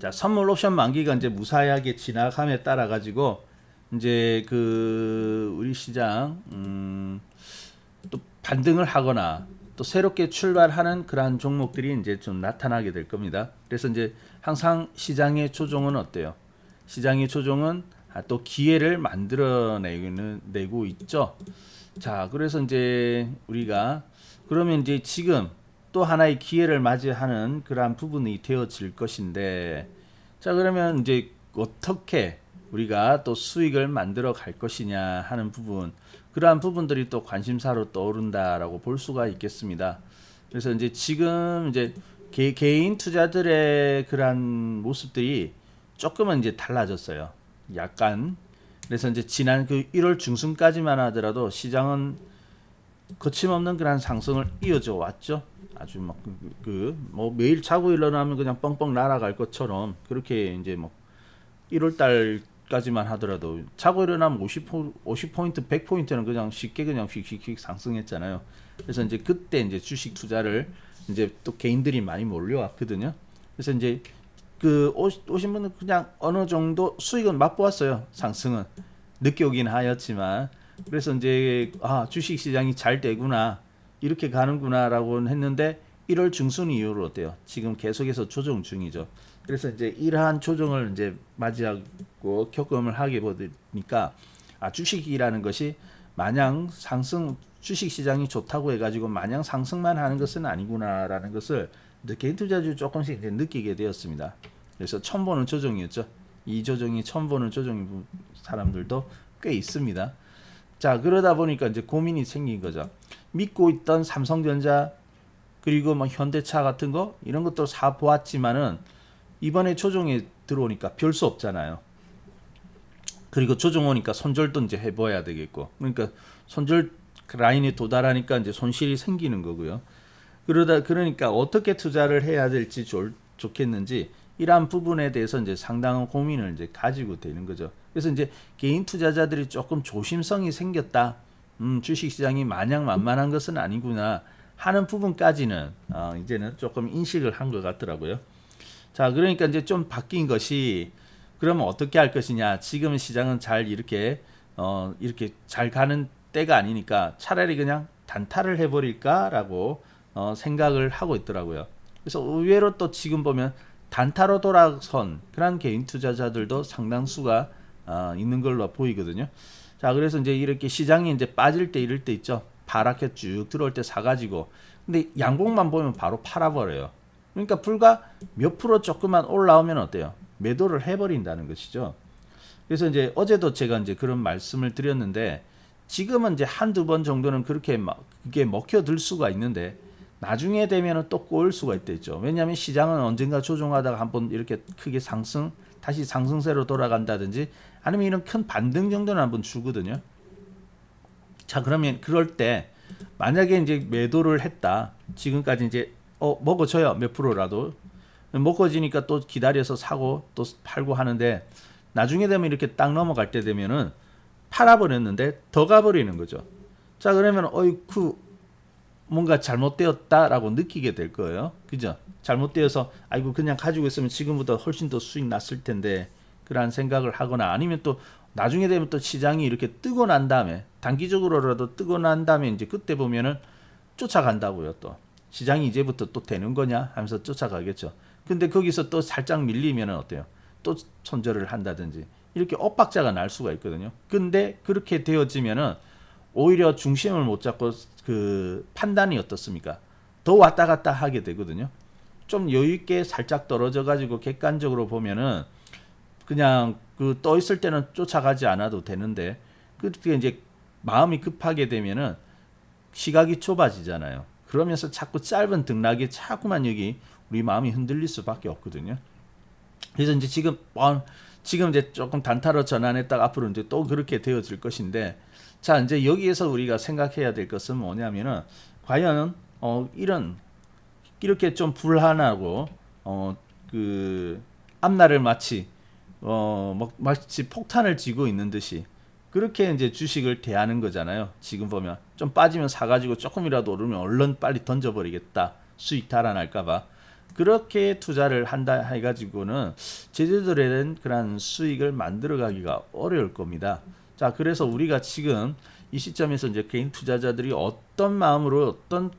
자, 선물 옵션 만기가 이제 무사하게 지나감에 따라 가지고 이제 그 우리 시장 또 반등을 하거나 또 새롭게 출발하는 그러한 종목들이 이제 좀 나타나게 될 겁니다. 그래서 이제 항상 시장의 조종은 어때요? 시장의 조종은 또 기회를 만들어내고 있죠. 자, 그래서 이제 우리가 그러면 이제 지금 또 하나의 기회를 맞이하는 그러한 부분이 되어질 것인데, 자, 그러면 이제 어떻게 우리가 또 수익을 만들어 갈 것이냐 하는 부분, 그러한 부분들이 또 관심사로 떠오른다라고 볼 수가 있겠습니다. 그래서 이제 지금 이제 개인 투자들의 그러한 모습들이 조금은 이제 달라졌어요. 약간. 그래서 이제 지난 그 1월 중순까지만 하더라도 시장은 거침없는 그런 상승을 이어져 왔죠. 아주 뭐 매일 자고 일어나면 그냥 뻥뻥 날아갈 것처럼 그렇게 이제 뭐 1월 달까지만 하더라도 자고 일어나면 50포인트, 100포인트는 그냥 쉽게 그냥 휙휙휙 상승했잖아요. 그래서 이제 그때 이제 주식 투자를 이제 또 개인들이 많이 몰려왔거든요. 그래서 이제 그 오신 분은 그냥 어느 정도 수익은 맛보았어요. 상승은 늦게 오긴 하였지만, 그래서 이제 주식 시장이 잘 되구나, 이렇게 가는구나라고 했는데 1월 중순 이후로 어때요? 지금 계속해서 조정 중이죠. 그래서 이제 이러한 조정을 이제 맞이하고 겪음을 하게 보니까 주식이라는 것이 마냥 상승, 주식 시장이 좋다고 해가지고 마냥 상승만 하는 것은 아니구나라는 것을 개인 투자주 조금씩 이제 느끼게 되었습니다. 그래서 처음 보는 조정이었죠. 이 조정이 처음 보는 조정인 사람들도 꽤 있습니다. 자, 그러다 보니까 이제 고민이 생긴 거죠. 믿고 있던 삼성전자 그리고 뭐 현대차 같은 거 이런 것도 사 보았지만은 이번에 조정에 들어오니까 별 수 없잖아요. 그리고 조정 오니까 손절도 이제 해봐야 되겠고, 그러니까 손절 라인에 도달하니까 이제 손실이 생기는 거고요. 그러니까 어떻게 투자를 해야 될지 좋겠는지 이러한 부분에 대해서 이제 상당한 고민을 이제 가지고 되는 거죠. 그래서 이제 개인 투자자들이 조금 조심성이 생겼다. 주식시장이 마냥 만만한 것은 아니구나 하는 부분까지는 이제는 조금 인식을 한 것 같더라고요. 자, 그러니까 이제 좀 바뀐 것이, 그러면 어떻게 할 것이냐. 지금 시장은 잘 이렇게 잘 가는 때가 아니니까 차라리 그냥 단타를 해버릴까라고 생각을 하고 있더라고요. 그래서 의외로 또 지금 보면 단타로 돌아선 그런 개인 투자자들도 상당수가 있는 걸로 보이거든요. 자, 그래서 이제 이렇게 시장이 이제 빠질 때 이럴 때 있죠. 바랗게 쭉 들어올 때 사가지고, 근데 양봉만 보면 바로 팔아버려요. 그러니까 불과 몇 프로 조금만 올라오면 어때요? 매도를 해버린다는 것이죠. 그래서 이제 어제도 제가 이제 그런 말씀을 드렸는데, 지금은 이제 한두 번 정도는 그렇게 그게 먹혀들 수가 있는데, 나중에 되면은 또 꼬일 수가 있겠죠. 왜냐하면 시장은 언젠가 조정하다가 한번 이렇게 크게 다시 상승세로 돌아간다든지, 아니면 이런 큰 반등 정도는 한번 주거든요. 자, 그러면 그럴 때 만약에 이제 매도를 했다. 지금까지 이제 먹어줘요. 몇 프로라도. 먹어지니까 또 기다려서 사고 또 팔고 하는데, 나중에 되면 이렇게 딱 넘어갈 때 되면은 팔아버렸는데 더 가버리는 거죠. 자, 그러면 어이쿠 뭔가 잘못되었다라고 느끼게 될 거예요. 그죠? 잘못되어서 아이고 그냥 가지고 있으면 지금보다 훨씬 더 수익 났을 텐데, 그런 생각을 하거나, 아니면 또 나중에 되면 또 시장이 이렇게 뜨고 난 다음에, 단기적으로라도 뜨고 난 다음에 이제 그때 보면은 쫓아간다고요. 또 시장이 이제부터 또 되는 거냐 하면서 쫓아가겠죠. 근데 거기서 또 살짝 밀리면은 어때요? 또 손절을 한다든지 이렇게 엇박자가 날 수가 있거든요. 근데 그렇게 되어지면은 오히려 중심을 못 잡고 그 판단이 어떻습니까? 더 왔다 갔다 하게 되거든요. 좀 여유 있게 살짝 떨어져 가지고 객관적으로 보면은 그냥 그 떠 있을 때는 쫓아가지 않아도 되는데, 그렇게 이제 마음이 급하게 되면은 시각이 좁아지잖아요. 그러면서 자꾸 짧은 등락에 자꾸만 여기 우리 마음이 흔들릴 수밖에 없거든요. 그래서 이제 지금 이제 조금 단타로 전환했다가 앞으로 이제 또 그렇게 되어질 것인데, 자, 이제 여기에서 우리가 생각해야 될 것은 뭐냐면은, 과연 이렇게 좀 불안하고 그 앞날을 마치 폭탄을 쥐고 있는 듯이 그렇게 이제 주식을 대하는 거잖아요. 지금 보면 좀 빠지면 사가지고 조금이라도 오르면 얼른 빨리 던져버리겠다, 수익 달아날까봐. 그렇게 투자를 한다 해가지고는 제자들에는 그런 수익을 만들어가기가 어려울 겁니다. 자, 그래서 우리가 지금 이 시점에서 이제 개인 투자자들이 어떤 마음으로 어떤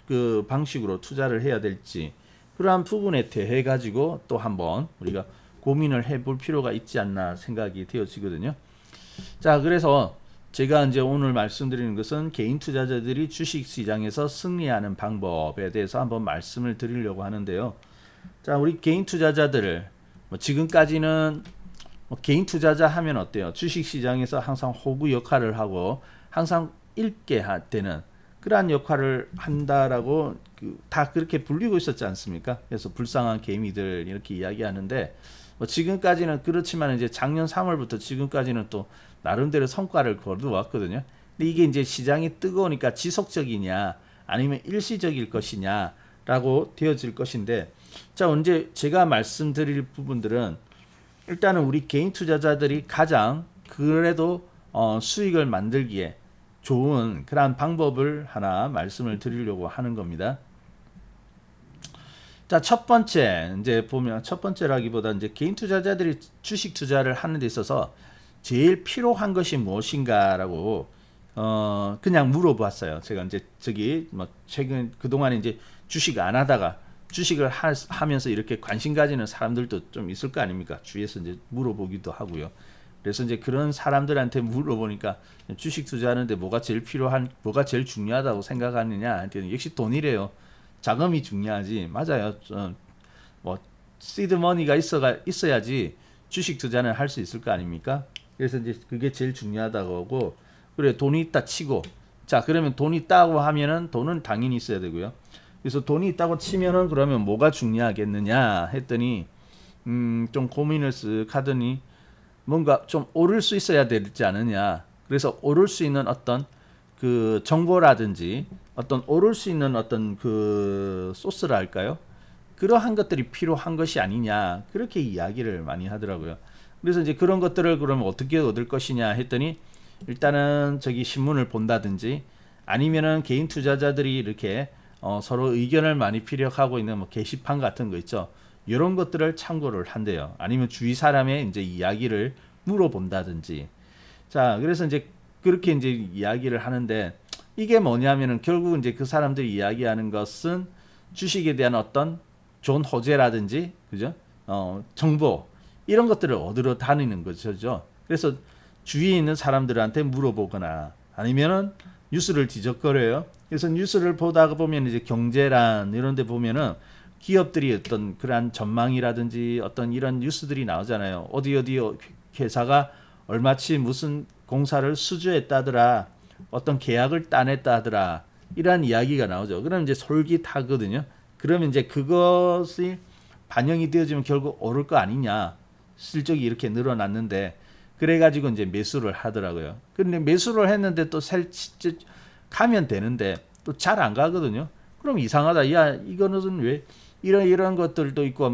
그 방식으로 투자를 해야 될지 그러한 부분에 대해 가지고 또 한번 우리가 고민을 해볼 필요가 있지 않나 생각이 되어지거든요. 자, 그래서 제가 이제 오늘 말씀드리는 것은 개인 투자자들이 주식 시장에서 승리하는 방법에 대해서 한번 말씀을 드리려고 하는데요. 자, 우리 개인 투자자들 지금까지는 개인 투자자 하면 어때요? 주식 시장에서 항상 호구 역할을 하고 항상 읽게 되는 그러한 역할을 한다라고 다 그렇게 불리고 있었지 않습니까? 그래서 불쌍한 개미들 이렇게 이야기하는데 지금까지는 그렇지만 이제 작년 3월부터 지금까지는 또 나름대로 성과를 거두었거든요. 근데 이게 이제 시장이 뜨거우니까 지속적이냐 아니면 일시적일 것이냐라고 되어질 것인데, 자, 언제 제가 말씀드릴 부분들은 일단은 우리 개인 투자자들이 가장 그래도 수익을 만들기에 좋은 그러한 방법을 하나 말씀을 드리려고 하는 겁니다. 자, 첫 번째 이제 보면 첫 번째라기보다 이제 개인 투자자들이 주식 투자를 하는 데 있어서 제일 필요한 것이 무엇인가라고 그냥 물어봤어요. 제가 이제 저기 뭐 최근 그동안에 이제 주식 안 하다가 주식을 하면서 이렇게 관심 가지는 사람들도 좀 있을 거 아닙니까? 주위에서 이제 물어보기도 하고요. 그래서 이제 그런 사람들한테 물어보니까 주식 투자하는데 뭐가 제일 뭐가 제일 중요하다고 생각하느냐? 역시 돈이래요. 자금이 중요하지. 맞아요. 뭐 시드머니가 있어야지 주식 투자는 할 수 있을 거 아닙니까? 그래서 이제 그게 제일 중요하다고 하고, 그래 돈이 있다 치고, 자, 그러면 돈이 있다고 하면은 돈은 당연히 있어야 되고요. 그래서 돈이 있다고 치면은 그러면 뭐가 중요하겠느냐 했더니 좀 고민을 쓱 하더니 뭔가 좀 오를 수 있어야 되지 않느냐. 그래서 오를 수 있는 어떤 그 정보라든지 어떤 오를 수 있는 어떤 그 소스라 할까요? 그러한 것들이 필요한 것이 아니냐. 그렇게 이야기를 많이 하더라고요. 그래서 이제 그런 것들을 그러면 어떻게 얻을 것이냐 했더니 일단은 저기 신문을 본다든지 아니면은 개인 투자자들이 이렇게 서로 의견을 많이 피력하고 있는 뭐 게시판 같은 거 있죠. 이런 것들을 참고를 한대요. 아니면 주위 사람의 이제 이야기를 물어본다든지. 자, 그래서 이제 그렇게 이제 이야기를 하는데 이게 뭐냐면은 결국 이제 그 사람들이 이야기하는 것은 주식에 대한 어떤 좋은 호재라든지, 그죠? 정보 이런 것들을 얻으러 다니는 거죠. 그래서 주위에 있는 사람들한테 물어보거나 아니면은 뉴스를 뒤적거려요. 그래서 뉴스를 보다가 보면 이제 경제란 이런 데 보면은 기업들이 어떤 그러한 전망이라든지 어떤 이런 뉴스들이 나오잖아요. 어디 회사가 얼마치 무슨 공사를 수주했다더라, 어떤 계약을 따냈다더라, 이런 이야기가 나오죠. 그럼 이제 솔깃하거든요. 그러면 이제 그것이 반영이 되어지면 결국 오를 거 아니냐. 실적이 이렇게 늘어났는데 그래가지고 이제 매수를 하더라고요. 근데 매수를 했는데 또 가면 되는데 또 잘 안 가거든요. 그럼 이상하다. 야, 이거는 왜 이런 것들도 있고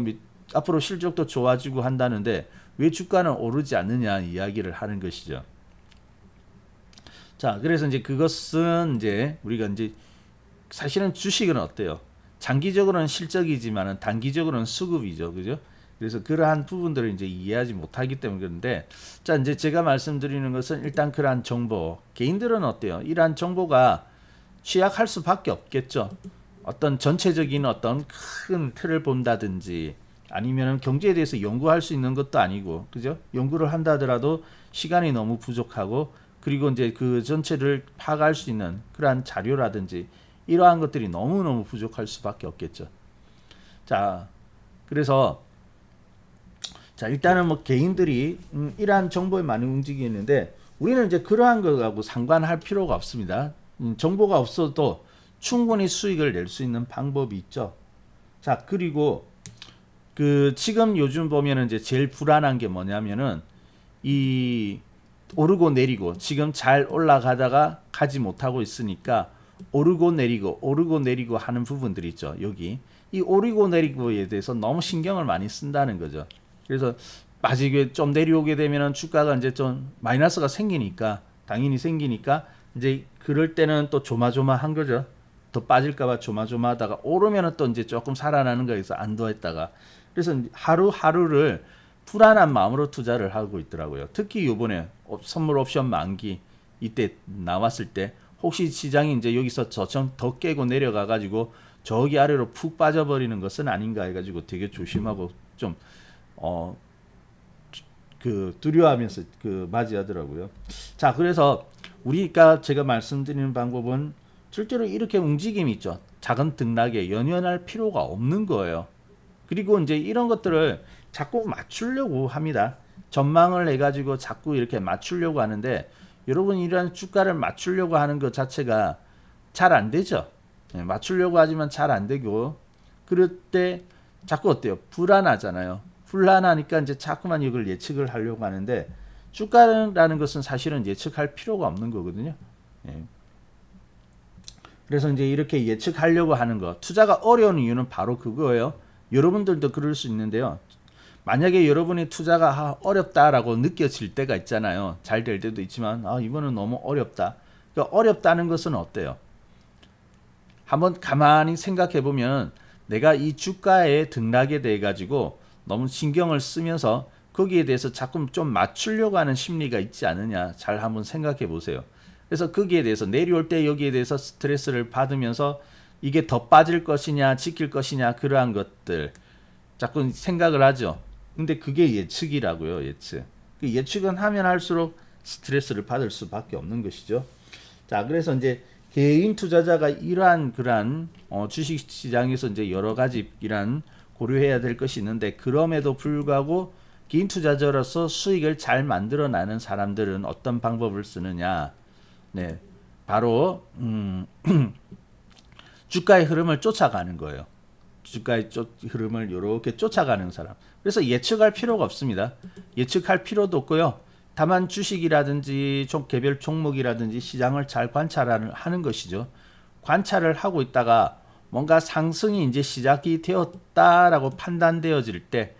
앞으로 실적도 좋아지고 한다는데 왜 주가는 오르지 않느냐 이야기를 하는 것이죠. 자, 그래서 이제 그것은 이제 우리가 이제 사실은 주식은 어때요? 장기적으로는 실적이지만은 단기적으로는 수급이죠. 그죠? 그래서 그러한 부분들을 이제 이해하지 못하기 때문에 그런데, 자, 이제 제가 말씀드리는 것은 일단 그러한 정보, 개인들은 어때요? 이러한 정보가 취약할 수밖에 없겠죠. 어떤 전체적인 어떤 큰 틀을 본다든지 아니면은 경제에 대해서 연구할 수 있는 것도 아니고, 그죠? 연구를 한다 하더라도 시간이 너무 부족하고, 그리고 이제 그 전체를 파악할 수 있는 그러한 자료라든지 이러한 것들이 너무너무 부족할 수밖에 없겠죠. 자, 그래서 자, 일단은 뭐 개인들이 이러한 정보에 많이 움직이는데 우리는 이제 그러한 것하고 상관할 필요가 없습니다. 정보가 없어도 충분히 수익을 낼 수 있는 방법이 있죠. 자, 그리고 그 지금 요즘 보면은 이제 제일 불안한 게 뭐냐면은 이 오르고 내리고 지금 잘 올라가다가 가지 못하고 있으니까 오르고 내리고 하는 부분들이 있죠. 여기 이 오르고 내리고에 대해서 너무 신경을 많이 쓴다는 거죠. 그래서 마지막에 좀 내려오게 되면은 주가가 이제 좀 마이너스가 생기니까 당연히 생기니까 이제 그럴 때는 또 조마조마한 거죠. 더 빠질까봐 조마조마하다가 오르면은 또 이제 조금 살아나는 거에서 안도했다가 그래서 하루하루를 불안한 마음으로 투자를 하고 있더라고요. 특히 요번에 선물 옵션 만기 이때 나왔을 때 혹시 시장이 이제 여기서 저점 더 깨고 내려가 가지고 저기 아래로 푹 빠져버리는 것은 아닌가 해가지고 되게 조심하고 좀 두려워하면서 맞이하더라고요. 자, 그래서 우리가 제가 말씀드리는 방법은 실제로 이렇게 움직임이 있죠. 작은 등락에 연연할 필요가 없는 거예요. 그리고 이제 이런 것들을 자꾸 맞추려고 합니다. 전망을 해가지고 자꾸 이렇게 맞추려고 하는데 여러분 이런 주가를 맞추려고 하는 것 자체가 잘 안 되죠. 맞추려고 하지만 잘 안 되고 그럴 때 자꾸 어때요? 불안하잖아요. 불안하니까 이제 자꾸만 이걸 예측을 하려고 하는데 주가라는 것은 사실은 예측할 필요가 없는 거거든요. 예. 그래서 이제 이렇게 예측하려고 하는 거 투자가 어려운 이유는 바로 그거예요. 여러분들도 그럴 수 있는데요. 만약에 여러분이 투자가 어렵다라고 느껴질 때가 있잖아요. 잘 될 때도 있지만 이거는 너무 어렵다. 그러니까 어렵다는 것은 어때요? 한번 가만히 생각해 보면 내가 이 주가의 등락에 대해 가지고 너무 신경을 쓰면서 거기에 대해서 자꾸 좀 맞추려고 하는 심리가 있지 않느냐 잘 한번 생각해 보세요. 그래서 거기에 대해서 내려올 때 여기에 대해서 스트레스를 받으면서 이게 더 빠질 것이냐 지킬 것이냐 그러한 것들 자꾸 생각을 하죠. 근데 그게 예측이라고요. 예측. 예측은 하면 할수록 스트레스를 받을 수밖에 없는 것이죠. 자, 그래서 이제 개인 투자자가 이러한 그러한 주식 시장에서 이제 여러 가지 이러한 고려해야 될 것이 있는데 그럼에도 불구하고 개인 투자자로서 수익을 잘 만들어내는 사람들은 어떤 방법을 쓰느냐? 네, 바로 주가의 흐름을 쫓아가는 거예요. 주가의 흐름을 이렇게 쫓아가는 사람. 그래서 예측할 필요가 없습니다. 예측할 필요도 없고요. 다만 주식이라든지 개별 종목이라든지 시장을 잘 관찰하는 것이죠. 관찰을 하고 있다가 뭔가 상승이 이제 시작이 되었다라고 판단되어질 때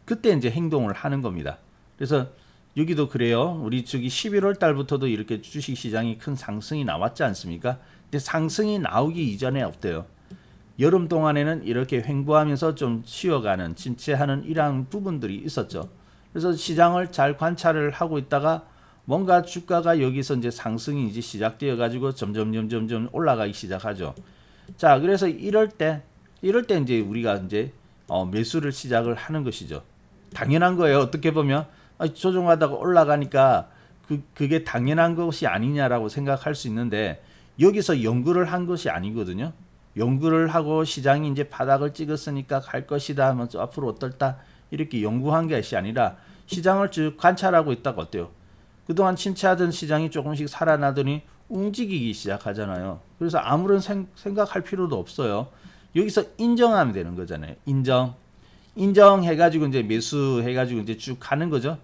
그때 이제 행동을 하는 겁니다. 그래서 여기도 그래요. 우리 11월 달부터도 이렇게 주식 시장이 큰 상승이 나왔지 않습니까? 근데 상승이 나오기 이전에 어때요? 여름 동안에는 이렇게 횡보하면서 좀 쉬어가는 침체하는 이러한 부분들이 있었죠. 그래서 시장을 잘 관찰을 하고 있다가 뭔가 주가가 여기서 이제 상승이 이제 시작되어 가지고 점점 올라가기 시작하죠. 자, 그래서 이럴 때 이제 우리가 이제 매수를 시작을 하는 것이죠. 당연한 거예요. 어떻게 보면 조정하다가 올라가니까 그게 당연한 것이 아니냐라고 생각할 수 있는데 여기서 연구를 한 것이 아니거든요. 연구를 하고 시장이 이제 바닥을 찍었으니까 갈 것이다 하면서 앞으로 어떨다 이렇게 연구한 것이 아니라 시장을 쭉 관찰하고 있다가 어때요? 그동안 침체하던 시장이 조금씩 살아나더니 움직이기 시작하잖아요. 그래서 아무런 생각할 필요도 없어요. 여기서 인정하면 되는 거잖아요. 인정해가지고 이제 매수해가지고 이제 쭉 가는 거죠.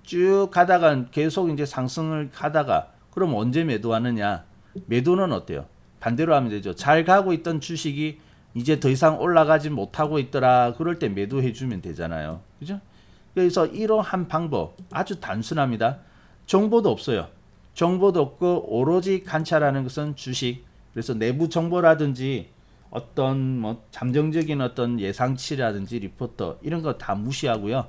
쭉 가다가 계속 이제 상승을 가다가 그럼 언제 매도하느냐? 매도는 어때요? 반대로 하면 되죠. 잘 가고 있던 주식이 이제 더 이상 올라가지 못하고 있더라. 그럴 때 매도해 주면 되잖아요. 그죠? 그래서 이러한 방법 아주 단순합니다. 정보도 없어요. 정보도 없고 오로지 관찰하는 것은 주식. 그래서 내부 정보라든지 어떤 잠정적인 어떤 예상치라든지 리포터 이런 거 다 무시하고요.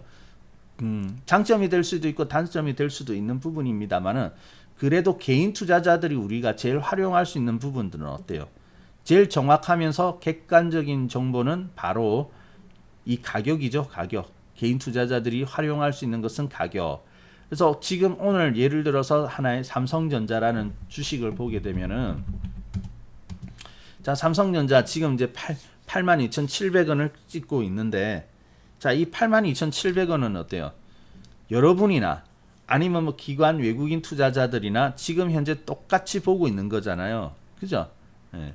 장점이 될 수도 있고 단점이 될 수도 있는 부분입니다만은 그래도 개인 투자자들이 우리가 제일 활용할 수 있는 부분들은 어때요? 제일 정확하면서 객관적인 정보는 바로 이 가격이죠. 가격. 개인 투자자들이 활용할 수 있는 것은 가격. 그래서 지금 오늘 예를 들어서 하나의 삼성전자라는 주식을 보게 되면은 자, 삼성전자 지금 이제 82,700원을 찍고 있는데 자, 이 82,700원은 어때요? 여러분이나 아니면 기관 외국인 투자자들이나 지금 현재 똑같이 보고 있는 거잖아요. 그죠? 예.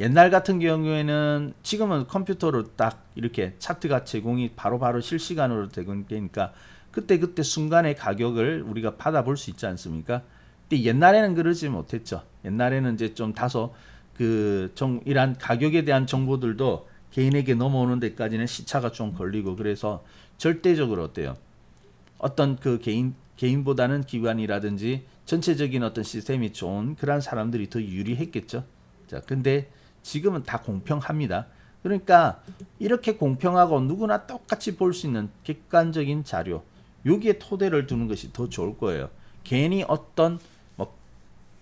옛날 같은 경우에는 지금은 컴퓨터로 딱 이렇게 차트가 제공이 바로바로 실시간으로 되니까 그때 순간의 가격을 우리가 받아볼 수 있지 않습니까? 근데 옛날에는 그러지 못했죠. 옛날에는 이제 좀 다소 이러한 가격에 대한 정보들도 개인에게 넘어오는 데까지는 시차가 좀 걸리고 그래서 절대적으로 어때요? 어떤 개인보다는 기관이라든지 전체적인 어떤 시스템이 좋은 그런 사람들이 더 유리했겠죠. 자, 근데 지금은 다 공평합니다. 그러니까 이렇게 공평하고 누구나 똑같이 볼 수 있는 객관적인 자료, 여기에 토대를 두는 것이 더 좋을 거예요. 괜히 어떤 뭐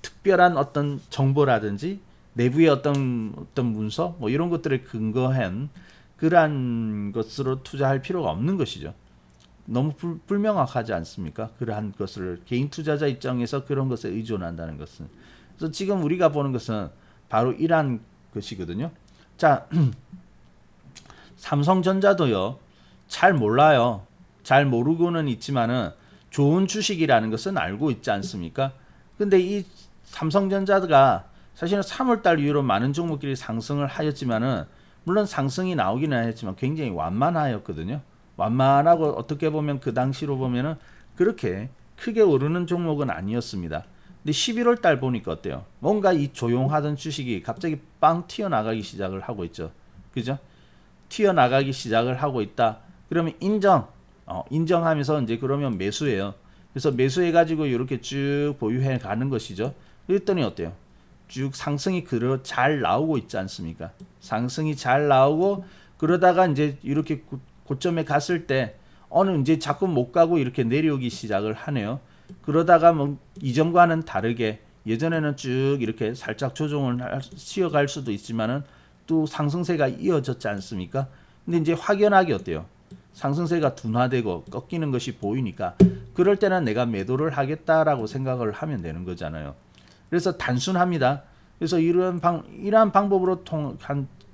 특별한 어떤 정보라든지 내부의 어떤 문서 뭐 이런 것들에 근거한 그러한 것으로 투자할 필요가 없는 것이죠. 너무 불명확하지 않습니까? 그러한 것을 개인 투자자 입장에서 그런 것에 의존한다는 것은. 그래서 지금 우리가 보는 것은 바로 이러한 것이거든요. 자, 삼성전자도요. 잘 몰라요. 잘 모르고는 있지만은 좋은 주식이라는 것은 알고 있지 않습니까? 근데 이 삼성전자가 사실은 3월달 이후로 많은 종목들이 상승을 하였지만은 물론 상승이 나오기는 했지만 굉장히 완만하였거든요. 완만하고 어떻게 보면 그 당시로 보면은 그렇게 크게 오르는 종목은 아니었습니다. 근데 11월 달 보니까 어때요? 뭔가 이 조용하던 주식이 갑자기 빵 튀어나가기 시작을 하고 있죠. 그죠? 튀어나가기 시작을 하고 있다. 그러면 인정하면서 이제 그러면 매수해요. 그래서 매수해가지고 이렇게 쭉 보유해 가는 것이죠. 그랬더니 어때요? 쭉 상승이 잘 나오고 있지 않습니까? 상승이 잘 나오고 그러다가 이제 이렇게 고점에 갔을 때 어느 이제 자꾸 못 가고 이렇게 내려오기 시작을 하네요. 그러다가 뭐 이전과는 다르게 예전에는 쭉 이렇게 살짝 조정을 쉬어갈 수도 있지만은 또 상승세가 이어졌지 않습니까? 근데 이제 확연하게 어때요? 상승세가 둔화되고 꺾이는 것이 보이니까 그럴 때는 내가 매도를 하겠다라고 생각을 하면 되는 거잖아요. 그래서 단순합니다. 그래서 이러한 방법으로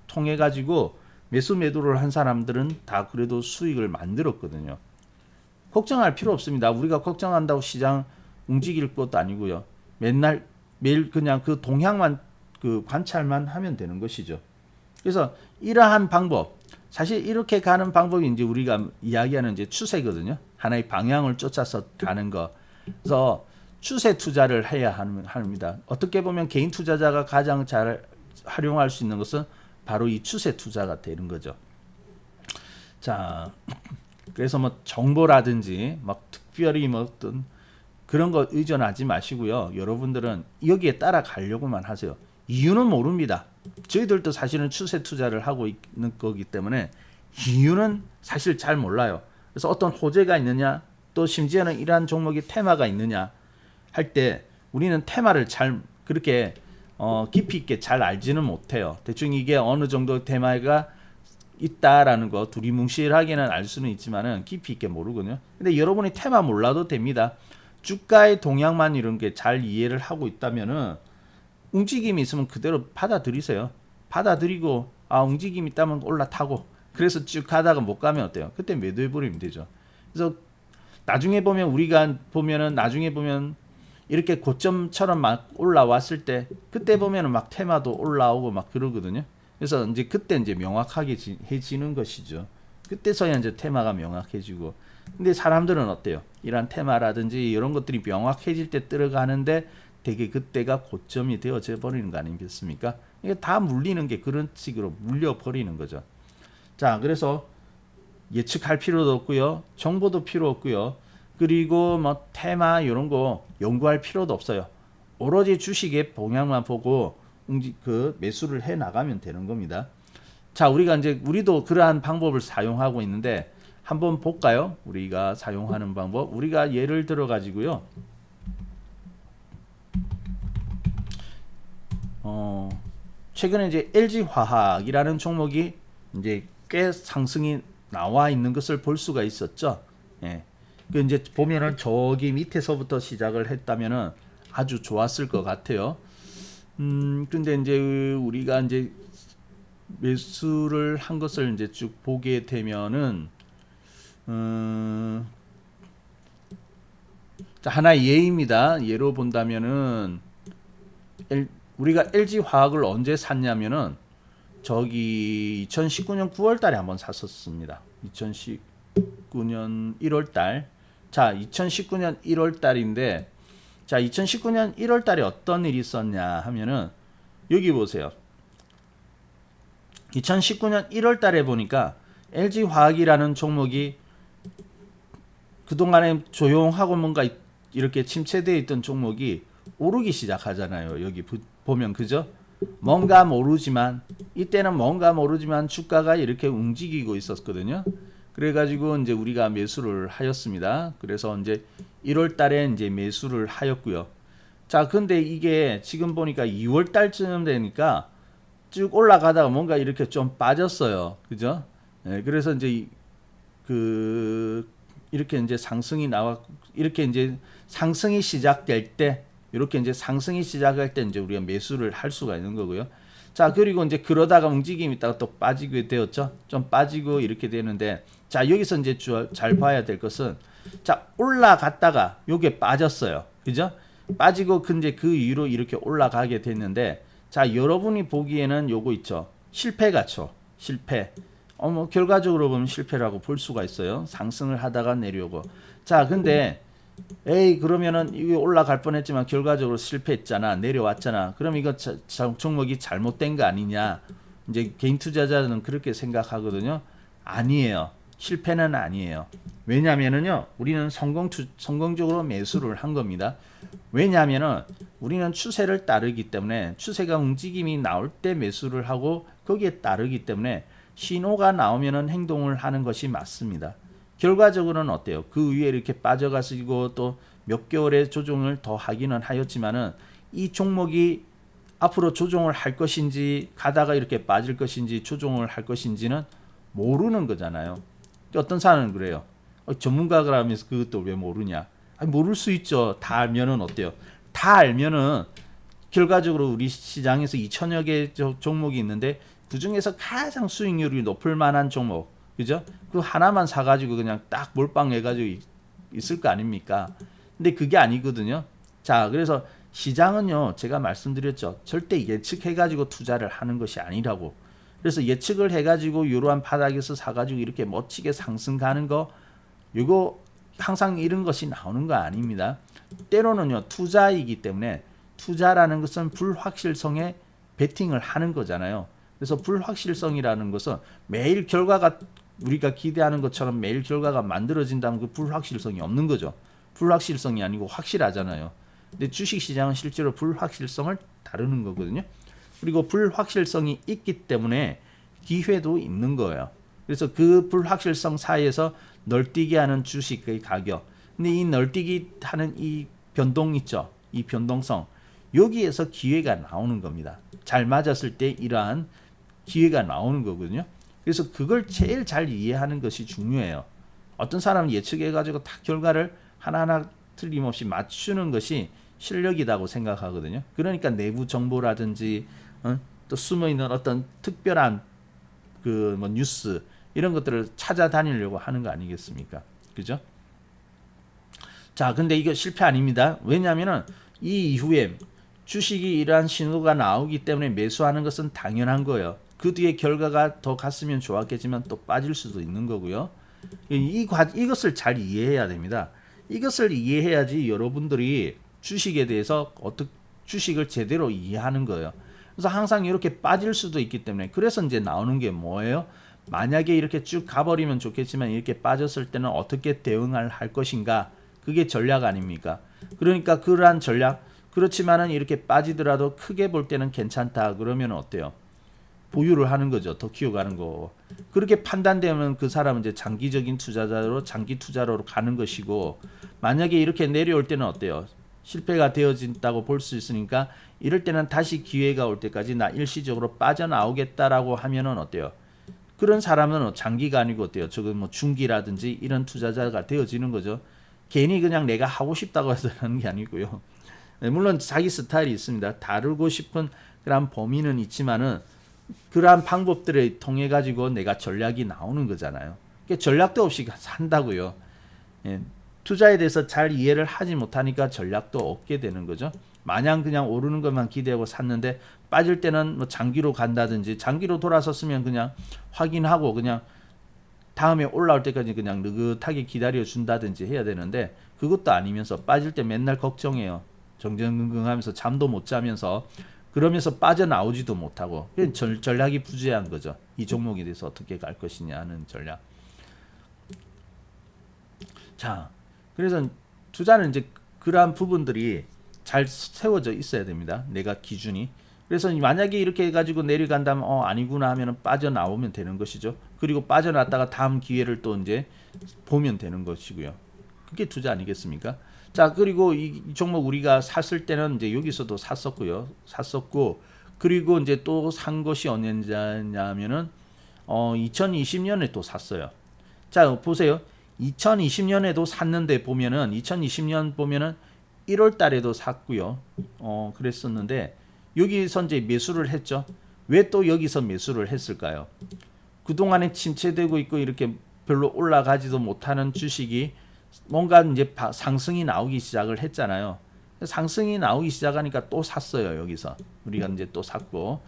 통해 가지고 매수 매도를 한 사람들은 다 그래도 수익을 만들었거든요. 걱정할 필요 없습니다. 우리가 걱정한다고 시장 움직일 것도 아니고요. 매일 그냥 그 동향만 그 관찰만 하면 되는 것이죠. 그래서 이러한 방법, 사실 이렇게 가는 방법이 이제 우리가 이야기하는 이제 추세거든요. 하나의 방향을 쫓아서 가는 거. 그래서 추세 투자를 해야 합니다. 어떻게 보면 개인 투자자가 가장 잘 활용할 수 있는 것은 바로 이 추세 투자가 되는 거죠. 자, 그래서 뭐 정보라든지 막 특별히 뭐 어떤 그런 거 의존하지 마시고요. 여러분들은 여기에 따라가려고만 하세요. 이유는 모릅니다. 저희들도 사실은 추세 투자를 하고 있는 거기 때문에 이유는 사실 잘 몰라요. 그래서 어떤 호재가 있느냐, 또 심지어는 이러한 종목이 테마가 있느냐 할 때 우리는 테마를 잘 그렇게 깊이 있게 잘 알지는 못해요. 대충 이게 어느 정도 테마가 있다라는 거 두리뭉실하게는 알 수는 있지만은 깊이 있게 모르거든요. 근데 여러분이 테마 몰라도 됩니다. 주가의 동향만 이런 게 잘 이해를 하고 있다면은 움직임이 있으면 그대로 받아들이세요. 받아들이고 움직임이 있다면 올라타고 그래서 쭉 가다가 못 가면 어때요? 그때 매도해 버리면 되죠. 그래서 나중에 보면 우리가 보면은 나중에 보면 이렇게 고점처럼 막 올라왔을 때 그때 보면은 막 테마도 올라오고 막 그러거든요. 그래서 이제 그때 이제 명확하게 해지는 것이죠. 그때서야 이제 테마가 명확해지고. 근데 사람들은 어때요? 이런 테마라든지 이런 것들이 명확해질 때 들어가는데 되게 그때가 고점이 되어져 버리는 거 아니겠습니까? 이게 다 물리는 게 그런 식으로 물려 버리는 거죠. 자, 그래서 예측할 필요도 없고요. 정보도 필요 없고요. 그리고 뭐 테마 이런 거 연구할 필요도 없어요. 오로지 주식의 동향만 보고 그 매수를 해 나가면 되는 겁니다. 자, 우리도 그러한 방법을 사용하고 있는데 한번 볼까요? 우리가 사용하는 방법. 우리가 예를 들어 가지고요. 최근에 이제 LG화학이라는 종목이 이제 꽤 상승이 나와 있는 것을 볼 수가 있었죠. 예. 그 이제 보면은 저기 밑에서부터 시작을 했다면은 아주 좋았을 것 같아요. 근데 이제 우리가 이제 매수를 한 것을 이제 쭉 보게 되면은 자, 하나의 예입니다. 예로 본다면은 우리가 LG 화학을 언제 샀냐면은 저기 2019년 9월 달에 한번 샀었습니다. 2019년 1월 달. 자, 2019년 1월 달인데 자, 2019년 1월 달에 어떤 일이 있었냐 하면은 여기 보세요. 2019년 1월 달에 보니까 LG 화학이라는 종목이 그동안에 조용하고 뭔가 이렇게 침체되어 있던 종목이 오르기 시작하잖아요. 여기 보면 그죠? 뭔가 모르지만 이때는 뭔가 모르지만 주가가 이렇게 움직이고 있었거든요. 그래가지고 이제 우리가 매수를 하였습니다. 그래서 이제 1월 달에 이제 매수를 하였고요. 자, 근데 이게 지금 보니까 2월 달쯤 되니까 쭉 올라가다가 뭔가 이렇게 좀 빠졌어요. 그죠? 네, 그래서 이제 그 이렇게 이제 상승이 나와 이렇게 이제 상승이 시작될 때 이렇게 이제 상승이 시작할 때 이제 우리가 매수를 할 수가 있는 거고요. 자, 그리고 이제 그러다가 움직임이 있다가 또 빠지게 되었죠. 좀 빠지고 이렇게 되는데 자, 여기서 이제 잘 봐야 될 것은 자, 올라갔다가 요게 빠졌어요. 그죠? 빠지고 근데 그 위로 이렇게 올라가게 됐는데 자, 여러분이 보기에는 요거 있죠. 실패가죠. 실패. 뭐 결과적으로 보면 실패라고 볼 수가 있어요. 상승을 하다가 내려오고. 자, 근데 에이 그러면은 이게 올라갈 뻔했지만 결과적으로 실패했잖아. 내려왔잖아. 그럼 이거 종목이 잘못된 거 아니냐? 이제 개인 투자자는 그렇게 생각하거든요. 아니에요. 실패는 아니에요. 왜냐면은요. 우리는 성공적으로 매수를 한 겁니다. 왜냐하면은 우리는 추세를 따르기 때문에 추세가 움직임이 나올 때 매수를 하고 거기에 따르기 때문에 신호가 나오면은 행동을 하는 것이 맞습니다. 결과적으로는 어때요? 그 위에 이렇게 빠져가지고 또 몇 개월의 조정을 더 하기는 하였지만은 이 종목이 앞으로 조정을 할 것인지 가다가 이렇게 빠질 것인지 조정을 할 것인지는 모르는 거잖아요. 어떤 사람은 그래요. 전문가가 하면서 그것도 왜 모르냐? 아니, 모를 수 있죠. 다 알면은 어때요? 다 알면은 결과적으로 우리 시장에서 2천여 개 종목이 있는데 그 중에서 가장 수익률이 높을 만한 종목, 그죠? 그 하나만 사가지고 그냥 딱 몰빵해가지고 있을 거 아닙니까? 근데 그게 아니거든요. 자, 그래서 시장은요, 제가 말씀드렸죠. 절대 예측해가지고 투자를 하는 것이 아니라고. 그래서 예측을 해가지고 이러한 바닥에서 사가지고 이렇게 멋지게 상승 가는 거, 이거 항상 이런 것이 나오는 거 아닙니다. 때로는요, 투자이기 때문에 투자라는 것은 불확실성에 베팅을 하는 거잖아요. 그래서 불확실성이라는 것은 매일 결과가 우리가 기대하는 것처럼 매일 결과가 만들어진다면 그 불확실성이 없는 거죠. 불확실성이 아니고 확실하잖아요. 근데 주식시장은 실제로 불확실성을 다루는 거거든요. 그리고 불확실성이 있기 때문에 기회도 있는 거예요. 그래서 그 불확실성 사이에서 널뛰기 하는 주식의 가격. 근데 이 널뛰기 하는 이 변동 있죠. 이 변동성. 여기에서 기회가 나오는 겁니다. 잘 맞았을 때 이러한 기회가 나오는 거거든요. 그래서 그걸 제일 잘 이해하는 것이 중요해요. 어떤 사람은 예측해가지고 다 결과를 하나하나 틀림없이 맞추는 것이 실력이라고 생각하거든요. 그러니까 내부 정보라든지 또 숨어있는 어떤 특별한 그 뭐 뉴스 이런 것들을 찾아다니려고 하는 거 아니겠습니까? 그죠? 자, 근데 이거 실패 아닙니다. 왜냐하면은 이 이후에 주식이 이러한 신호가 나오기 때문에 매수하는 것은 당연한 거예요. 그 뒤에 결과가 더 갔으면 좋았겠지만 또 빠질 수도 있는 거고요. 이것을 잘 이해해야 됩니다. 이것을 이해해야지 여러분들이 주식에 대해서 주식을 제대로 이해하는 거예요. 그래서 항상 이렇게 빠질 수도 있기 때문에 그래서 이제 나오는 게 뭐예요? 만약에 이렇게 쭉 가버리면 좋겠지만 이렇게 빠졌을 때는 어떻게 대응을 할 것인가? 그게 전략 아닙니까? 그러니까 그러한 전략 그렇지만은 이렇게 빠지더라도 크게 볼 때는 괜찮다. 그러면 어때요? 보유를 하는 거죠. 더 키워가는 거. 그렇게 판단되면 그 사람은 이제 장기적인 투자자로 장기 투자로 가는 것이고 만약에 이렇게 내려올 때는 어때요? 실패가 되어진다고 볼 수 있으니까 이럴 때는 다시 기회가 올 때까지 나 일시적으로 빠져나오겠다라고 하면은 어때요? 그런 사람은 장기가 아니고 어때요? 저건 뭐 중기라든지 이런 투자자가 되어지는 거죠. 괜히 그냥 내가 하고 싶다고 해서 하는 게 아니고요. 물론 자기 스타일이 있습니다. 다루고 싶은 그런 범위는 있지만은 그러한 방법들을 통해 가지고 내가 전략이 나오는 거잖아요. 그러니까 전략도 없이 산다고요. 예, 투자에 대해서 잘 이해를 하지 못하니까 전략도 없게 되는 거죠. 마냥 그냥 오르는 것만 기대하고 샀는데 빠질 때는 뭐 장기로 간다든지 장기로 돌아섰으면 그냥 확인하고 그냥 다음에 올라올 때까지 그냥 느긋하게 기다려 준다든지 해야 되는데 그것도 아니면서 빠질 때 맨날 걱정해요. 정전긍긍하면서 잠도 못 자면서 그러면서 빠져나오지도 못하고 전략이 부재한 거죠. 이 종목에 대해서 어떻게 갈 것이냐 하는 전략. 자, 그래서 투자는 이제 그러한 부분들이 잘 세워져 있어야 됩니다. 내가 기준이 그래서 만약에 이렇게 해가지고 내려간다면 아니구나 하면은 빠져나오면 되는 것이죠. 그리고 빠져나왔다가 다음 기회를 또 이제 보면 되는 것이고요. 그게 투자 아니겠습니까? 자, 그리고 이 종목 우리가 샀을 때는 이제 여기서도 샀었고요. 샀었고, 그리고 이제 또 산 것이 언제냐면은 2020년에 또 샀어요. 자, 보세요. 2020년에도 샀는데 보면은 2020년 보면은 1월 달에도 샀고요. 그랬었는데 여기서 이제 매수를 했죠. 왜 또 여기서 매수를 했을까요? 그동안에 침체되고 있고 이렇게 별로 올라가지도 못하는 주식이 뭔가 이제 상승이 나오기 시작을 했잖아요. 상승이 나오기 시작하니까 또 샀어요. 여기서 우리가 이제 또 샀고,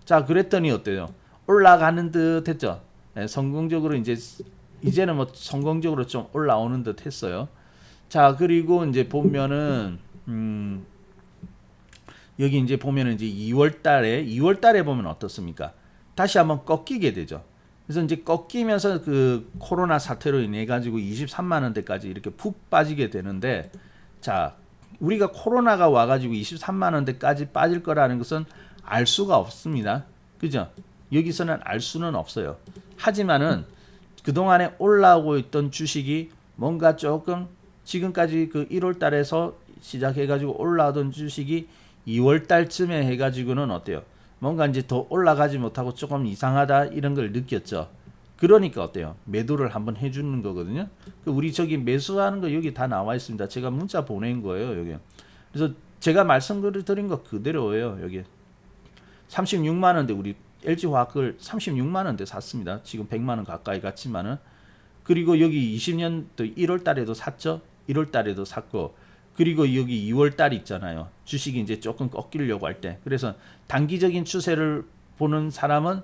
자, 그랬더니 어때요? 올라가는 듯 했죠. 네, 성공적으로 이제는 뭐 성공적으로 좀 올라오는 듯 했어요. 자, 그리고 이제 보면은 여기 이제 보면은 이제 2월 달에 보면 어떻습니까? 다시 한번 꺾이게 되죠. 그래서 이제 꺾이면서 그 코로나 사태로 인해 가지고 23만 원대까지 이렇게 푹 빠지게 되는데, 자, 우리가 코로나가 와가지고 23만 원대까지 빠질 거라는 것은 알 수가 없습니다. 그죠? 여기서는 알 수는 없어요. 하지만은 그동안에 올라오고 있던 주식이 뭔가 조금 지금까지 그 1월 달에서 시작해가지고 올라오던 주식이 2월 달쯤에 해가지고는 어때요? 뭔가 이제 더 올라가지 못하고 조금 이상하다 이런 걸 느꼈죠. 그러니까 어때요? 매도를 한번 해주는 거거든요. 우리 저기 매수하는 거 여기 다 나와 있습니다. 제가 문자 보낸 거예요, 여기. 그래서 제가 말씀드린 거 그대로예요, 여기. 36만 원대 우리 LG화학을 36만 원대 샀습니다. 지금 100만 원 가까이 갔지만은. 그리고 여기 20년도 1월 달에도 샀죠. 1월 달에도 샀고, 그리고 여기 2월 달 있잖아요. 주식이 이제 조금 꺾이려고 할 때. 그래서 단기적인 추세를 보는 사람은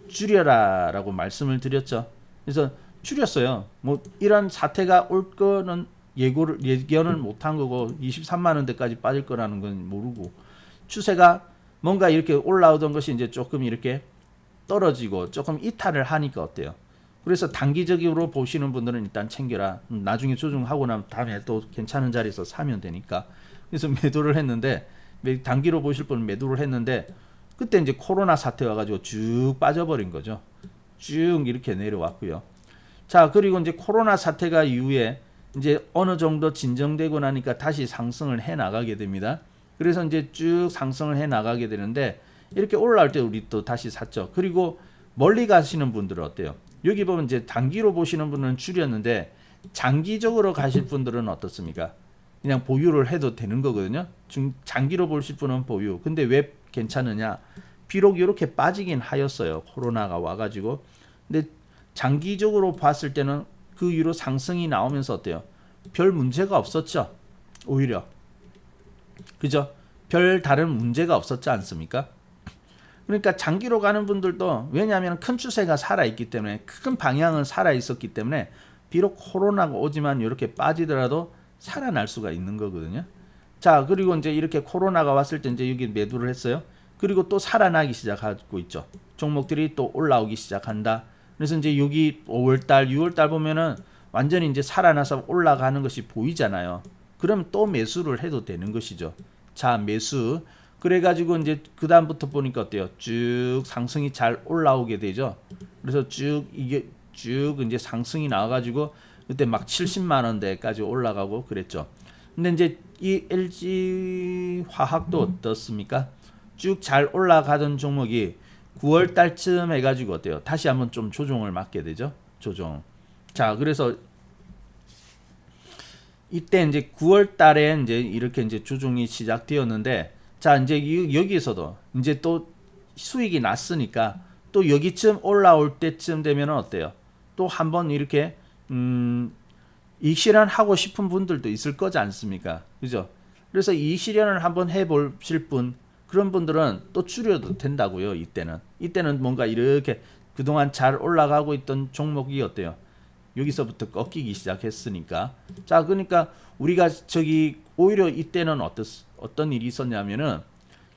줄여라라고 말씀을 드렸죠. 그래서 줄였어요. 뭐 이런 사태가 올 거는 예견을 못한 거고 23만 원대까지 빠질 거라는 건 모르고, 추세가 뭔가 이렇게 올라오던 것이 이제 조금 이렇게 떨어지고 조금 이탈을 하니까 어때요? 그래서 단기적으로 보시는 분들은 일단 챙겨라. 나중에 조정하고 나면 다음에 또 괜찮은 자리에서 사면 되니까. 그래서 매도를 했는데, 단기로 보실 분은 매도를 했는데, 그때 이제 코로나 사태 와가지고 쭉 빠져버린 거죠. 쭉 이렇게 내려왔고요. 자, 그리고 이제 코로나 사태가 이후에 이제 어느 정도 진정되고 나니까 다시 상승을 해 나가게 됩니다. 그래서 이제 쭉 상승을 해 나가게 되는데, 이렇게 올라올 때 우리 또 다시 샀죠. 그리고 멀리 가시는 분들은 어때요? 여기 보면 이제 단기로 보시는 분은 줄였는데, 장기적으로 가실 분들은 어떻습니까? 그냥 보유를 해도 되는 거거든요. 장기로 보실 분은 보유. 근데 왜 괜찮으냐? 비록 이렇게 빠지긴 하였어요. 코로나가 와가지고. 근데 장기적으로 봤을 때는 그 이후로 상승이 나오면서 어때요? 별 문제가 없었죠. 오히려. 그죠? 별 다른 문제가 없었지 않습니까? 그러니까 장기로 가는 분들도, 왜냐하면 큰 추세가 살아있기 때문에, 큰 방향은 살아있었기 때문에 비록 코로나가 오지만 이렇게 빠지더라도 살아날 수가 있는 거거든요. 자, 그리고 이제 이렇게 코로나가 왔을 때 이제 여기 매도를 했어요. 그리고 또 살아나기 시작하고 있죠. 종목들이 또 올라오기 시작한다. 그래서 이제 여기 5월달, 6월달 보면은 완전히 이제 살아나서 올라가는 것이 보이잖아요. 그럼 또 매수를 해도 되는 것이죠. 자, 매수. 그래가지고 이제 그 다음부터 보니까 어때요? 쭉 상승이 잘 올라오게 되죠. 그래서 쭉 이게 쭉 이제 상승이 나와가지고 그때 막 70만 원대까지 올라가고 그랬죠. 근데 이제 이 LG 화학도 어떻습니까? 쭉 잘 올라가던 종목이 9월 달쯤 해가지고 어때요? 다시 한번 좀 조정을 맞게 되죠. 조정. 자, 그래서 이때 이제 9월 달에 이제 이렇게 이제 조정이 시작되었는데, 자, 이제 여기에서도 이제 또 수익이 났으니까 또 여기쯤 올라올 때쯤 되면 어때요? 또 한번 이렇게 이익 실현하고 싶은 분들도 있을 거지 않습니까? 그죠? 그래서 이익 실현을 한번 해보실 분, 그런 분들은 또 줄여도 된다고요. 이때는 뭔가 이렇게 그동안 잘 올라가고 있던 종목이 어때요? 여기서부터 꺾이기 시작했으니까. 자, 그러니까 우리가 저기 오히려 이때는 어떤 일이 있었냐면은,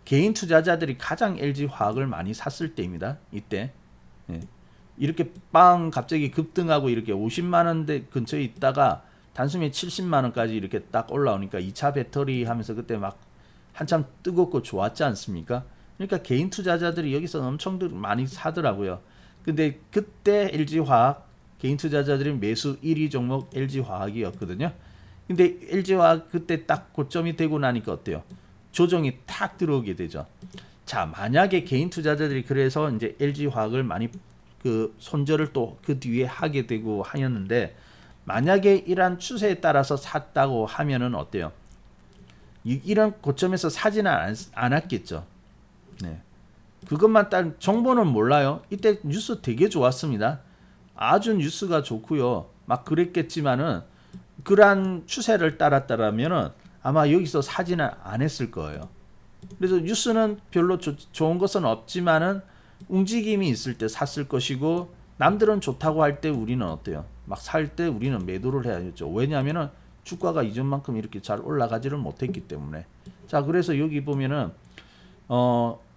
개인 투자자들이 가장 LG 화학을 많이 샀을 때입니다. 이때. 예. 이렇게 빵 갑자기 급등하고 이렇게 50만 원대 근처에 있다가 단숨에 70만 원까지 이렇게 딱 올라오니까 2차 배터리 하면서 그때 막 한참 뜨겁고 좋았지 않습니까? 그러니까 개인 투자자들이 여기서 엄청 많이 사더라고요. 근데 그때 LG화학 개인 투자자들이 매수 1위 종목 LG화학이었거든요. 근데 LG화학 그때 딱 고점이 되고 나니까 어때요? 조정이 탁 들어오게 되죠. 자, 만약에 개인 투자자들이 그래서 이제 LG화학을 많이 그 손절을 또 그 뒤에 하게 되고 하였는데, 만약에 이러한 추세에 따라서 샀다고 하면은 어때요? 이런 고점에서 사지는 않았겠죠. 네. 그것만 딱 정보는 몰라요. 이때 뉴스 되게 좋았습니다. 아주 뉴스가 좋고요. 막 그랬겠지만은 그러한 추세를 따랐다라면은 아마 여기서 사지는 안 했을 거예요. 그래서 뉴스는 별로 좋은 것은 없지만은 움직임이 있을 때 샀을 것이고, 남들은 좋다고 할 때 우리는 어때요? 막 살 때 우리는 매도를 해야겠죠. 왜냐하면은 주가가 이전만큼 이렇게 잘 올라가지를 못했기 때문에. 자, 그래서 여기 보면은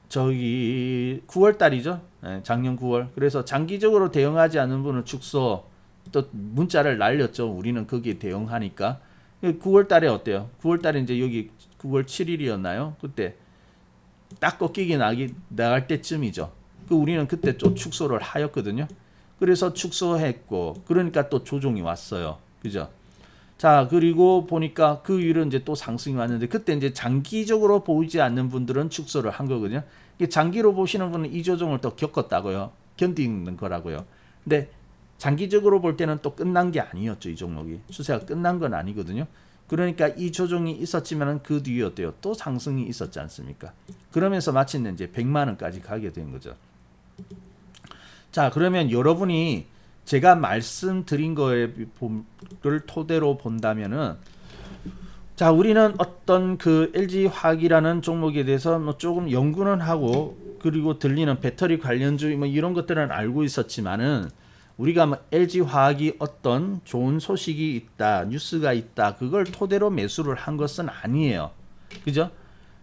저기 9월 달이죠. 네, 작년 9월. 그래서 장기적으로 대응하지 않는 분은 축소, 또 문자를 날렸죠. 우리는 거기에 대응하니까. 9월 달에 어때요? 9월 달에 이제 여기 9월 7일이었나요? 그때 딱 꺾이기 나갈 때쯤이죠. 우리는 그때 또 축소를 하였거든요. 그래서 축소했고, 그러니까 또 조정이 왔어요. 그죠? 자, 그리고 보니까 그 위로 이제 또 상승이 왔는데, 그때 이제 장기적으로 보이지 않는 분들은 축소를 한 거거든요. 장기로 보시는 분은 이 조정을 또 겪었다고요. 견디는 거라고요. 근데 장기적으로 볼 때는 또 끝난 게 아니었죠. 이 종목이 추세가 끝난 건 아니거든요. 그러니까 이 조정이 있었지만 그 뒤에 어때요? 또 상승이 있었지 않습니까? 그러면서 마침내 이제 100만 원까지 가게 된 거죠. 자, 그러면 여러분이 제가 말씀드린 거를 토대로 본다면은, 자, 우리는 어떤 그 LG화학이라는 종목에 대해서 뭐 조금 연구는 하고, 그리고 들리는 배터리 관련주 뭐 이런 것들은 알고 있었지만은, 우리가 뭐 LG화학이 어떤 좋은 소식이 있다, 뉴스가 있다, 그걸 토대로 매수를 한 것은 아니에요. 그죠?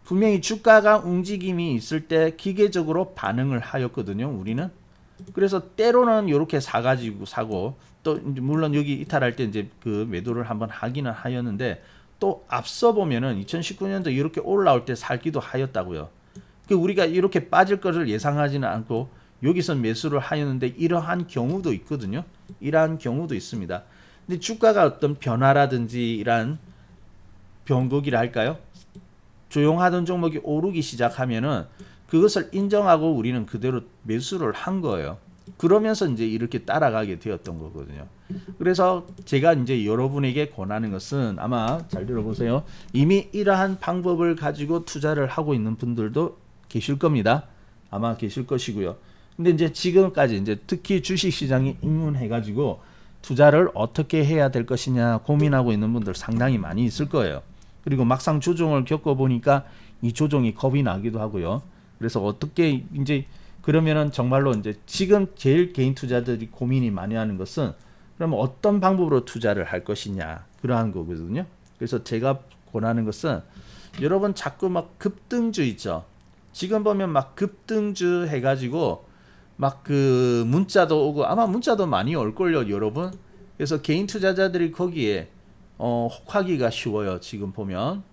분명히 주가가 움직임이 있을 때 기계적으로 반응을 하였거든요, 우리는. 그래서 때로는 이렇게 사가지고 사고, 또 물론 여기 이탈할 때 이제 그 매도를 한번 하기는 하였는데, 또 앞서 보면은 2019년도 이렇게 올라올 때 살기도 하였다고요. 우리가 이렇게 빠질 것을 예상하지는 않고 여기서 매수를 하였는데, 이러한 경우도 있거든요. 이러한 경우도 있습니다. 근데 주가가 어떤 변화라든지 이러한 변곡이라 할까요? 조용하던 종목이 오르기 시작하면은 그것을 인정하고 우리는 그대로 매수를 한 거예요. 그러면서 이제 이렇게 따라가게 되었던 거거든요. 그래서 제가 이제 여러분에게 권하는 것은, 아마 잘 들어보세요. 이미 이러한 방법을 가지고 투자를 하고 있는 분들도 계실 겁니다. 아마 계실 것이고요. 근데 이제 지금까지 이제 특히 주식 시장이 입문해가지고 투자를 어떻게 해야 될 것이냐 고민하고 있는 분들 상당히 많이 있을 거예요. 그리고 막상 조정을 겪어보니까 이 조정이 겁이 나기도 하고요. 그래서 어떻게 이제 그러면은 정말로 이제 지금 제일 개인 투자들이 고민이 많이 하는 것은, 그러면 어떤 방법으로 투자를 할 것이냐, 그러한 거거든요. 그래서 제가 권하는 것은, 여러분 자꾸 막 급등주 있죠. 지금 보면 막 급등주 해가지고 막 그 문자도 오고, 아마 문자도 많이 올걸요, 여러분. 그래서 개인 투자자들이 거기에 혹하기가 쉬워요. 지금 보면.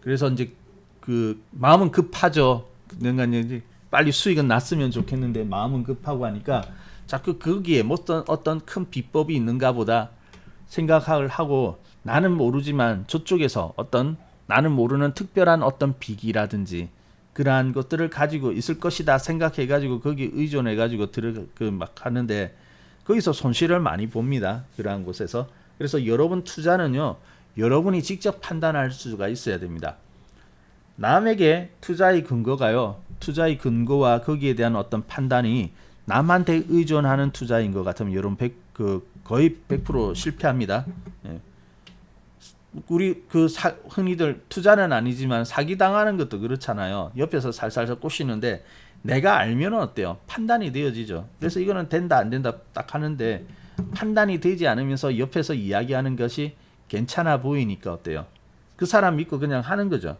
그래서 이제 그 마음은 급하죠. 내가 이제 빨리 수익은 났으면 좋겠는데 마음은 급하고 하니까 자꾸 거기에 어떤 큰 비법이 있는가 보다 생각을 하고, 나는 모르지만 저쪽에서 어떤 나는 모르는 특별한 어떤 비기라든지 그러한 것들을 가지고 있을 것이다 생각해 가지고 거기 의존해 가지고 막 하는데, 거기서 손실을 많이 봅니다. 그러한 곳에서. 그래서 여러분 투자는요, 여러분이 직접 판단할 수가 있어야 됩니다. 남에게 투자의 근거가요, 투자의 근거와 거기에 대한 어떤 판단이 남한테 의존하는 투자인 것 같으면 여러분 거의 100% 실패합니다. 예. 우리 흔히들 투자는 아니지만 사기 당하는 것도 그렇잖아요. 옆에서 살살살 꼬시는데 내가 알면 어때요? 판단이 되어지죠. 그래서 이거는 된다 안 된다 딱 하는데, 판단이 되지 않으면서 옆에서 이야기하는 것이 괜찮아 보이니까 어때요? 그 사람 믿고 그냥 하는 거죠.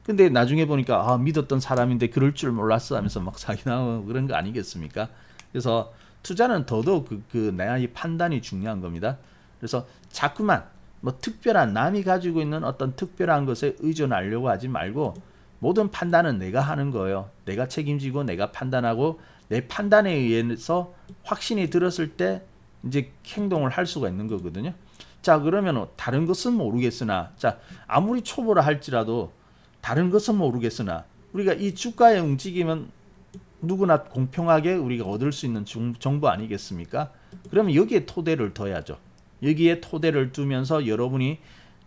근데 나중에 보니까 믿었던 사람인데 그럴 줄 몰랐어 하면서 막 사기 나오고 그런 거 아니겠습니까? 그래서 투자는 더더욱 나의 판단이 중요한 겁니다. 그래서 자꾸만 뭐 특별한 남이 가지고 있는 어떤 특별한 것에 의존하려고 하지 말고, 모든 판단은 내가 하는 거예요. 내가 책임지고 내가 판단하고 내 판단에 의해서 확신이 들었을 때 이제 행동을 할 수가 있는 거거든요. 자, 그러면 다른 것은 모르겠으나, 자, 아무리 초보라 할지라도 다른 것은 모르겠으나 우리가 이 주가의 움직임은 누구나 공평하게 우리가 얻을 수 있는 정보 아니겠습니까? 그러면 여기에 토대를 둬야죠. 여기에 토대를 두면서 여러분이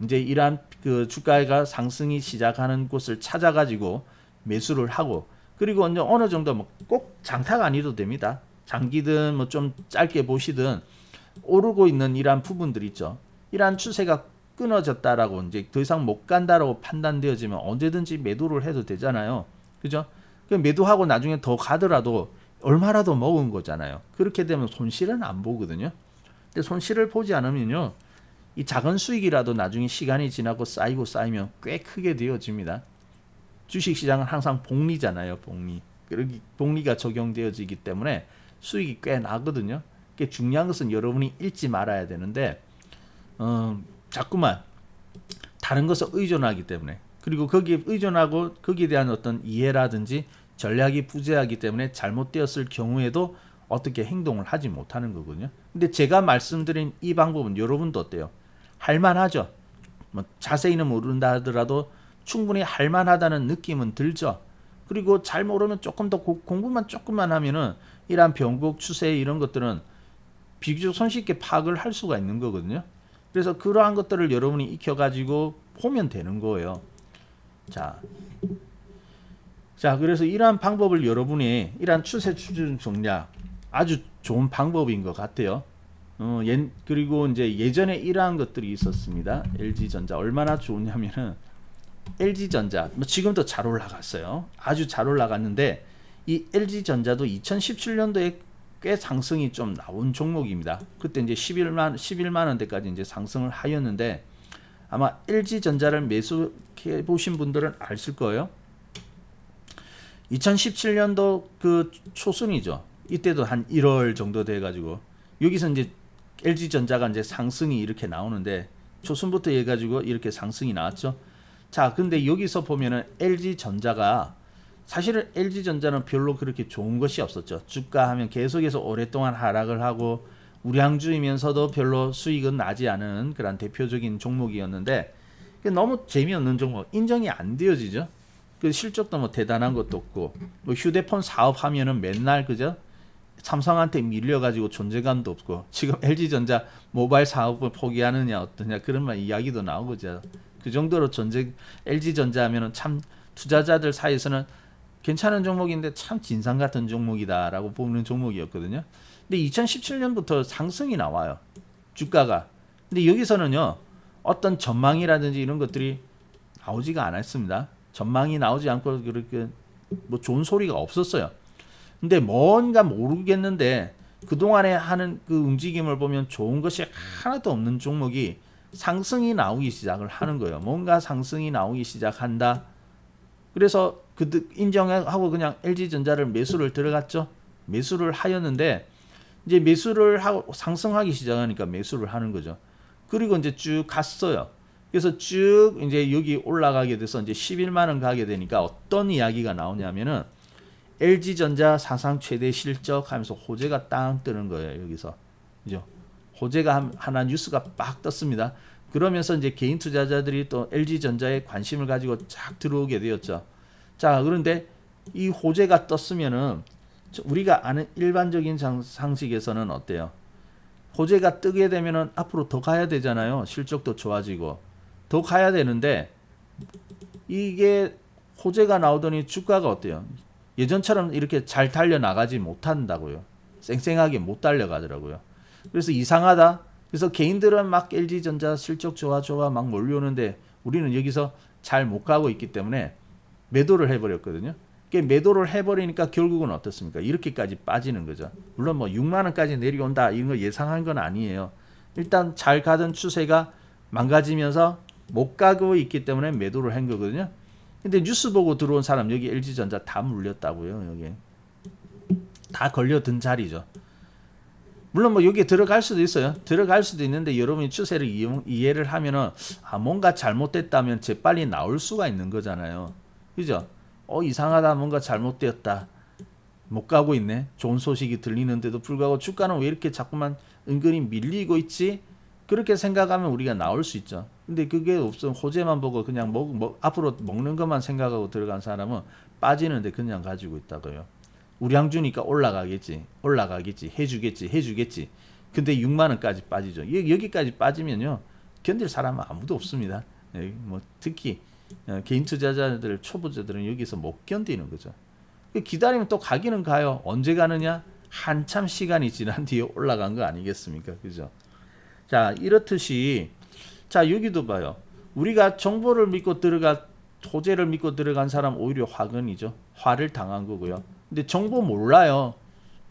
이제 이러한 그 주가가 상승이 시작하는 곳을 찾아가지고 매수를 하고, 그리고 이제 어느 정도 뭐 꼭 장타가 아니도 됩니다. 장기든 뭐 좀 짧게 보시든 오르고 있는 이러한 부분들 있죠. 이러한 추세가 끊어졌다라고 이제 더 이상 못 간다라고 판단되어지면 언제든지 매도를 해도 되잖아요. 그죠? 매도하고 나중에 더 가더라도 얼마라도 먹은 거잖아요. 그렇게 되면 손실은 안 보거든요. 근데 손실을 보지 않으면요, 이 작은 수익이라도 나중에 시간이 지나고 쌓이고 쌓이면 꽤 크게 되어집니다. 주식시장은 항상 복리잖아요. 복리. 복리가 적용되어지기 때문에 수익이 꽤 나거든요. 중요한 것은 여러분이 잃지 말아야 되는데 자꾸만 다른 것에 의존하기 때문에, 그리고 거기에 의존하고 거기에 대한 어떤 이해라든지 전략이 부재하기 때문에 잘못되었을 경우에도 어떻게 행동을 하지 못하는 거거든요. 근데 제가 말씀드린 이 방법은 여러분도 어때요? 할만하죠? 뭐 자세히는 모른다 하더라도 충분히 할만하다는 느낌은 들죠. 그리고 잘 모르면 조금 더 공부만 조금만 하면은 이러한 변곡 추세 이런 것들은 비교적 손쉽게 파악을 할 수가 있는 거거든요. 그래서 그러한 것들을 여러분이 익혀가지고 보면 되는 거예요. 자, 그래서 이러한 방법을 여러분이 이러한 추세 추준 전략 아주 좋은 방법인 것 같아요. 그리고 이제 예전에 이러한 것들이 있었습니다. LG전자 얼마나 좋냐면은 LG전자 뭐 지금도 잘 올라갔어요. 아주 잘 올라갔는데 이 LG전자도 2017년도에 꽤 상승이 좀 나온 종목입니다. 그때 이제 11만 원대까지 이제 상승을 하였는데 아마 LG전자를 매수해 보신 분들은 아실 거예요. 2017년도 그 초순이죠. 이때도 한 1월 정도 돼 가지고 여기서 이제 LG전자가 이제 상승이 이렇게 나오는데 초순부터 해 가지고 이렇게 상승이 나왔죠. 자, 근데 여기서 보면은 LG전자가 사실은 LG전자는 별로 그렇게 좋은 것이 없었죠. 주가 하면 계속해서 오랫동안 하락을 하고 우량주이면서도 별로 수익은 나지 않은 그런 대표적인 종목이었는데 너무 재미없는 종목, 인정이 안 되어지죠. 그 실적도 뭐 대단한 것도 없고 뭐 휴대폰 사업하면은 맨날 그죠? 삼성한테 밀려가지고 존재감도 없고 지금 LG전자 모바일 사업을 포기하느냐 어떠냐 그런 말 이야기도 나오고죠. 그 정도로 LG전자 하면은 참 투자자들 사이에서는 괜찮은 종목인데 참 진상 같은 종목이다라고 보는 종목이었거든요. 근데 2017년부터 상승이 나와요. 주가가. 근데 여기서는요. 어떤 전망이라든지 이런 것들이 나오지가 않았습니다. 전망이 나오지 않고 그렇게 뭐 좋은 소리가 없었어요. 근데 뭔가 모르겠는데 그동안에 하는 그 움직임을 보면 좋은 것이 하나도 없는 종목이 상승이 나오기 시작을 하는 거예요. 뭔가 상승이 나오기 시작한다. 그래서 인정하고 그냥 LG전자를 매수를 들어갔죠. 매수를 하였는데 이제 매수를 하고 상승하기 시작하니까 매수를 하는 거죠. 그리고 이제 쭉 갔어요. 그래서 쭉 이제 여기 올라가게 돼서 이제 11만 원 가게 되니까 어떤 이야기가 나오냐면은 LG전자 사상 최대 실적 하면서 호재가 땅 뜨는 거예요. 여기서 그죠? 호재가 하나 뉴스가 빡 떴습니다. 그러면서 이제 개인 투자자들이 또 LG전자에 관심을 가지고 쫙 들어오게 되었죠. 자, 그런데 이 호재가 떴으면은 우리가 아는 일반적인 상식에서는 어때요? 호재가 뜨게 되면은 앞으로 더 가야 되잖아요. 실적도 좋아지고 더 가야 되는데 이게 호재가 나오더니 주가가 어때요? 예전처럼 이렇게 잘 달려나가지 못한다고요. 쌩쌩하게 못 달려가더라고요. 그래서 이상하다. 그래서 개인들은 막 LG전자 실적 좋아 막 몰려오는데 우리는 여기서 잘 못 가고 있기 때문에 매도를 해버렸거든요. 매도를 해버리니까 결국은 어떻습니까? 이렇게까지 빠지는 거죠. 물론 뭐 6만 원까지 내려온다 이런 거 예상한 건 아니에요. 일단 잘 가던 추세가 망가지면서 못 가고 있기 때문에 매도를 한 거거든요. 근데 뉴스 보고 들어온 사람 여기 LG전자 다 물렸다고요. 여기 다 걸려든 자리죠. 물론 뭐 여기에 들어갈 수도 있어요. 들어갈 수도 있는데 여러분이 추세를 이해를 하면은 뭔가 잘못됐다면 재빨리 나올 수가 있는 거잖아요. 그죠? 이상하다, 뭔가 잘못되었다, 못 가고 있네, 좋은 소식이 들리는데도 불구하고 주가는 왜 이렇게 자꾸만 은근히 밀리고 있지? 그렇게 생각하면 우리가 나올 수 있죠. 근데 그게 없으면 호재만 보고 그냥 앞으로 먹는 것만 생각하고 들어간 사람은 빠지는데 그냥 가지고 있다고요. 우량 주니까 올라가겠지, 해주겠지. 근데 6만 원까지 빠지죠. 여기까지 빠지면요, 견딜 사람은 아무도 없습니다. 뭐 특히 개인 투자자들, 초보자들은 여기서 못 견디는 거죠. 기다리면 또 가기는 가요. 언제 가느냐? 한참 시간이 지난 뒤에 올라간 거 아니겠습니까? 그죠? 자, 이렇듯이, 자, 여기도 봐요. 우리가 정보를 믿고 호재를 믿고 들어간 사람 오히려 화근이죠. 화를 당한 거고요. 근데 정보 몰라요.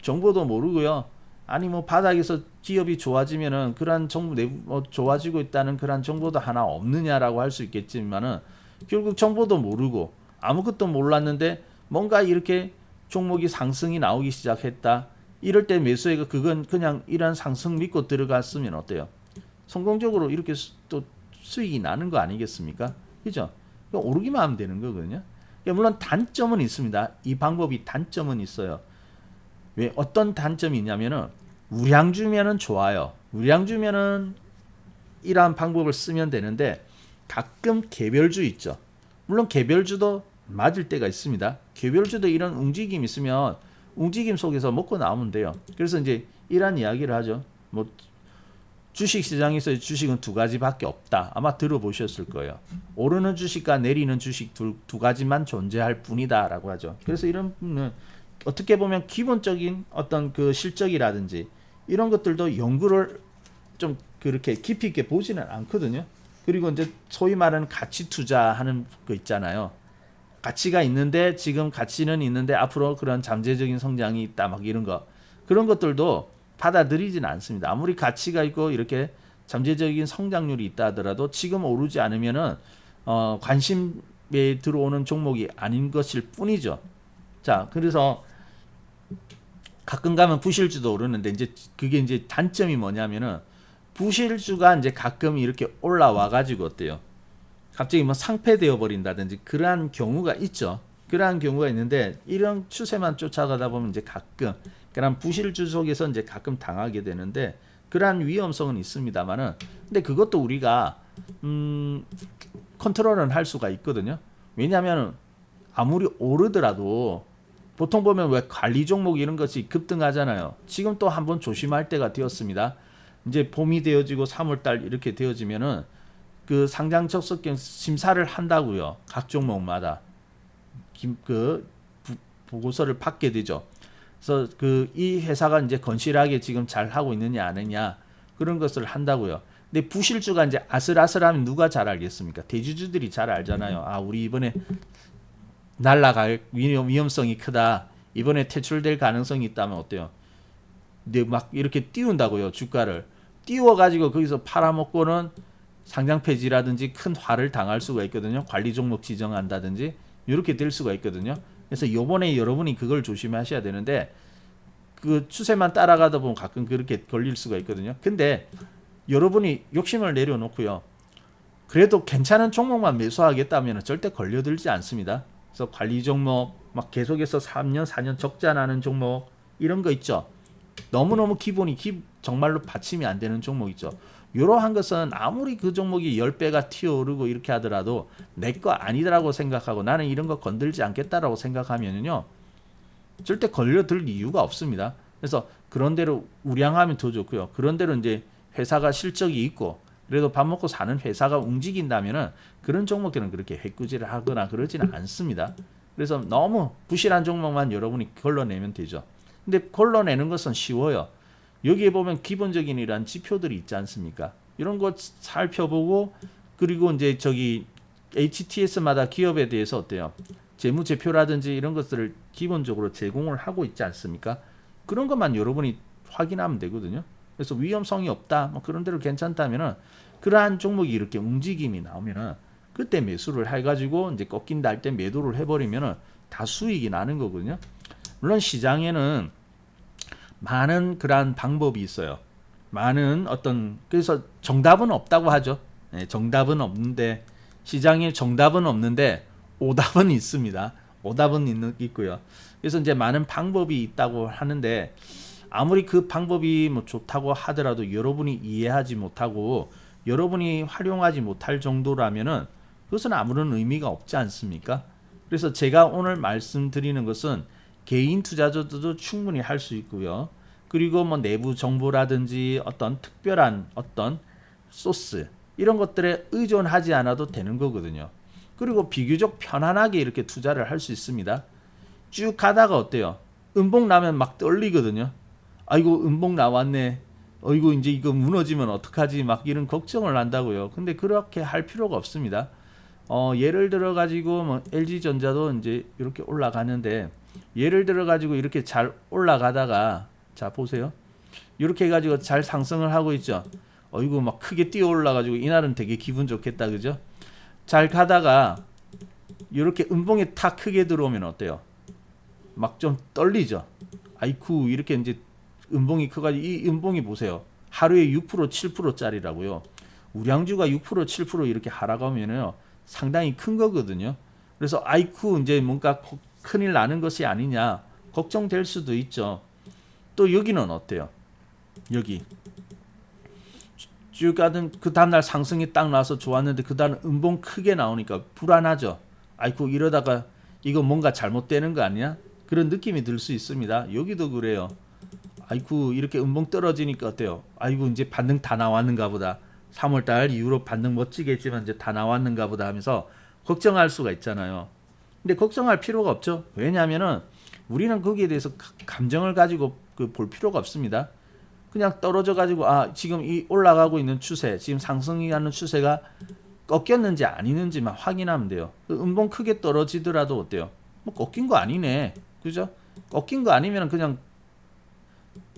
정보도 모르고요. 아니 뭐 바닥에서 기업이 좋아지면은 그러한 정보 좋아지고 있다는 그러한 정보도 하나 없느냐라고 할 수 있겠지만은, 결국 정보도 모르고 아무것도 몰랐는데 뭔가 이렇게 종목이 상승이 나오기 시작했다. 이럴 때 매수해가 그건 그냥 이런 상승 믿고 들어갔으면 어때요? 성공적으로 이렇게 또 수익이 나는 거 아니겠습니까? 그죠? 오르기만 하면 되는 거거든요. 물론 단점은 있습니다. 이 방법이 단점은 있어요. 왜 어떤 단점이 있냐면은, 우량주면은 좋아요. 우량주면은 이러한 방법을 쓰면 되는데, 가끔 개별주 있죠. 물론 개별주도 맞을 때가 있습니다. 개별주도 이런 움직임이 있으면 움직임 속에서 먹고 나오면 돼요. 그래서 이제 이런 이야기를 하죠. 뭐 주식 시장에서 주식은 두 가지밖에 없다. 아마 들어보셨을 거예요. 오르는 주식과 내리는 주식 두 가지만 존재할 뿐이다라고 하죠. 그래서 이런 부분은 어떻게 보면 기본적인 어떤 그 실적이라든지 이런 것들도 연구를 좀 그렇게 깊이 있게 보지는 않거든요. 그리고 이제 소위 말하는 가치 투자하는 거 있잖아요. 가치가 있는데, 지금 가치는 있는데 앞으로 그런 잠재적인 성장이 있다, 막 이런 거, 그런 것들도 받아들이지는 않습니다. 아무리 가치가 있고 이렇게 잠재적인 성장률이 있다 하더라도 지금 오르지 않으면은 관심에 들어오는 종목이 아닌 것일 뿐이죠. 자, 그래서 가끔 가면 부실주도 오르는데, 이제 그게 이제 단점이 뭐냐면은, 부실주가 이제 가끔 이렇게 올라와 가지고 어때요? 갑자기 뭐 상폐되어 버린다든지 그러한 경우가 있죠. 그러한 경우가 있는데, 이런 추세만 쫓아가다 보면 이제 가끔 그런 부실주 속에서 이제 가끔 당하게 되는데, 그러한 위험성은 있습니다만은, 근데 그것도 우리가 컨트롤은 할 수가 있거든요. 왜냐하면 아무리 오르더라도 보통 보면 왜 관리 종목 이런 것이 급등하잖아요. 지금 또 한번 조심할 때가 되었습니다. 이제 봄이 되어지고 3월달 이렇게 되어지면은 그 상장 적석경 심사를 한다고요. 각 종목마다 보고서를 받게 되죠. 그래서 이 회사가 이제 건실하게 지금 잘 하고 있느냐 아니냐, 그런 것을 한다고요. 근데 부실주가 이제 아슬아슬하면 누가 잘 알겠습니까? 대주주들이 잘 알잖아요. 아, 우리 이번에 날라갈 위험성이 크다, 이번에 퇴출될 가능성이 있다면 어때요? 근데 막 이렇게 띄운다고요. 주가를 띄워가지고 거기서 팔아먹고는 상장 폐지라든지 큰 화를 당할 수가 있거든요. 관리 종목 지정한다든지 이렇게 될 수가 있거든요. 그래서 요번에 여러분이 그걸 조심하셔야 되는데, 그 추세만 따라가다 보면 가끔 그렇게 걸릴 수가 있거든요. 근데 여러분이 욕심을 내려놓고요, 그래도 괜찮은 종목만 매수하겠다면 절대 걸려들지 않습니다. 그래서 관리 종목 막 계속해서 3년 4년 적자 나는 종목 이런 거 있죠. 너무너무 기본이 정말로 받침이 안 되는 종목 있죠. 이러한 것은 아무리 그 종목이 10배가 튀어오르고 이렇게 하더라도 내 거 아니더라고 생각하고 나는 이런 거 건들지 않겠다라고 생각하면요, 절대 걸려들 이유가 없습니다. 그래서 그런 대로 우량하면 더 좋고요. 그런 대로 이제 회사가 실적이 있고 그래도 밥 먹고 사는 회사가 움직인다면은 그런 종목들은 그렇게 해꾸지를 하거나 그러지는 않습니다. 그래서 너무 부실한 종목만 여러분이 걸러내면 되죠. 근데 걸러내는 것은 쉬워요. 여기에 보면 기본적인 이런 지표들이 있지 않습니까? 이런 거 살펴보고, 그리고 이제 저기 HTS마다 기업에 대해서 어때요? 재무제표라든지 이런 것들을 기본적으로 제공을 하고 있지 않습니까? 그런 것만 여러분이 확인하면 되거든요. 그래서 위험성이 없다, 뭐 그런 대로 괜찮다면은, 그러한 종목이 이렇게 움직임이 나오면은 그때 매수를 해가지고 이제 꺾인다 할 때 매도를 해버리면은 다 수익이 나는 거거든요. 물론 시장에는 많은 그러한 방법이 있어요. 많은 그래서 정답은 없다고 하죠. 네, 정답은 없는데, 시장에 정답은 없는데 오답은 있습니다. 오답은 있고요. 그래서 이제 많은 방법이 있다고 하는데 아무리 그 방법이 뭐 좋다고 하더라도 여러분이 이해하지 못하고 여러분이 활용하지 못할 정도라면은 그것은 아무런 의미가 없지 않습니까? 그래서 제가 오늘 말씀드리는 것은 개인 투자자들도 충분히 할 수 있고요. 그리고 뭐 내부 정보라든지 어떤 특별한 어떤 소스 이런 것들에 의존하지 않아도 되는 거거든요. 그리고 비교적 편안하게 이렇게 투자를 할 수 있습니다. 쭉 가다가 어때요? 음봉 나면 막 떨리거든요. 아이고 음봉 나왔네. 어이구 이제 이거 무너지면 어떡하지? 막 이런 걱정을 한다고요. 근데 그렇게 할 필요가 없습니다. 예를 들어 가지고 뭐 LG전자도 이제 이렇게 올라가는데 예를 들어 가지고 이렇게 잘 올라가다가 자 보세요. 이렇게 해 가지고 잘 상승을 하고 있죠. 어이구 막 크게 뛰어 올라 가지고 이날은 되게 기분 좋겠다. 그죠? 잘 가다가 이렇게 음봉이 탁 크게 들어오면 어때요? 막 좀 떨리죠. 아이쿠 이렇게 이제 음봉이 커가지고 이 음봉이 보세요. 하루에 6% 7%짜리라고요. 우량주가 6% 7% 이렇게 하락하면요 상당히 큰 거거든요. 그래서 아이쿠 이제 뭔가 큰일 나는 것이 아니냐 걱정될 수도 있죠. 또 여기는 어때요? 여기 쭉 가던 그 다음날 상승이 딱 나서 좋았는데 그 다음 음봉 크게 나오니까 불안하죠. 아이고 이러다가 이거 뭔가 잘못되는 거 아니야? 그런 느낌이 들 수 있습니다. 여기도 그래요. 아이고 이렇게 음봉 떨어지니까 어때요? 아이고 이제 반등 다 나왔는가 보다. 3월달 이후로 반등 멋지게 했지만 이제 다 나왔는가 보다 하면서 걱정할 수가 있잖아요. 근데 걱정할 필요가 없죠. 왜냐하면은 우리는 거기에 대해서 감정을 가지고 볼 필요가 없습니다. 그냥 떨어져 가지고 아 지금 이 올라가고 있는 추세 지금 상승이 하는 추세가 꺾였는지 아니는지만 확인하면 돼요. 그 음봉 크게 떨어지더라도 어때요? 뭐 꺾인 거 아니네. 그죠? 꺾인 거 아니면 그냥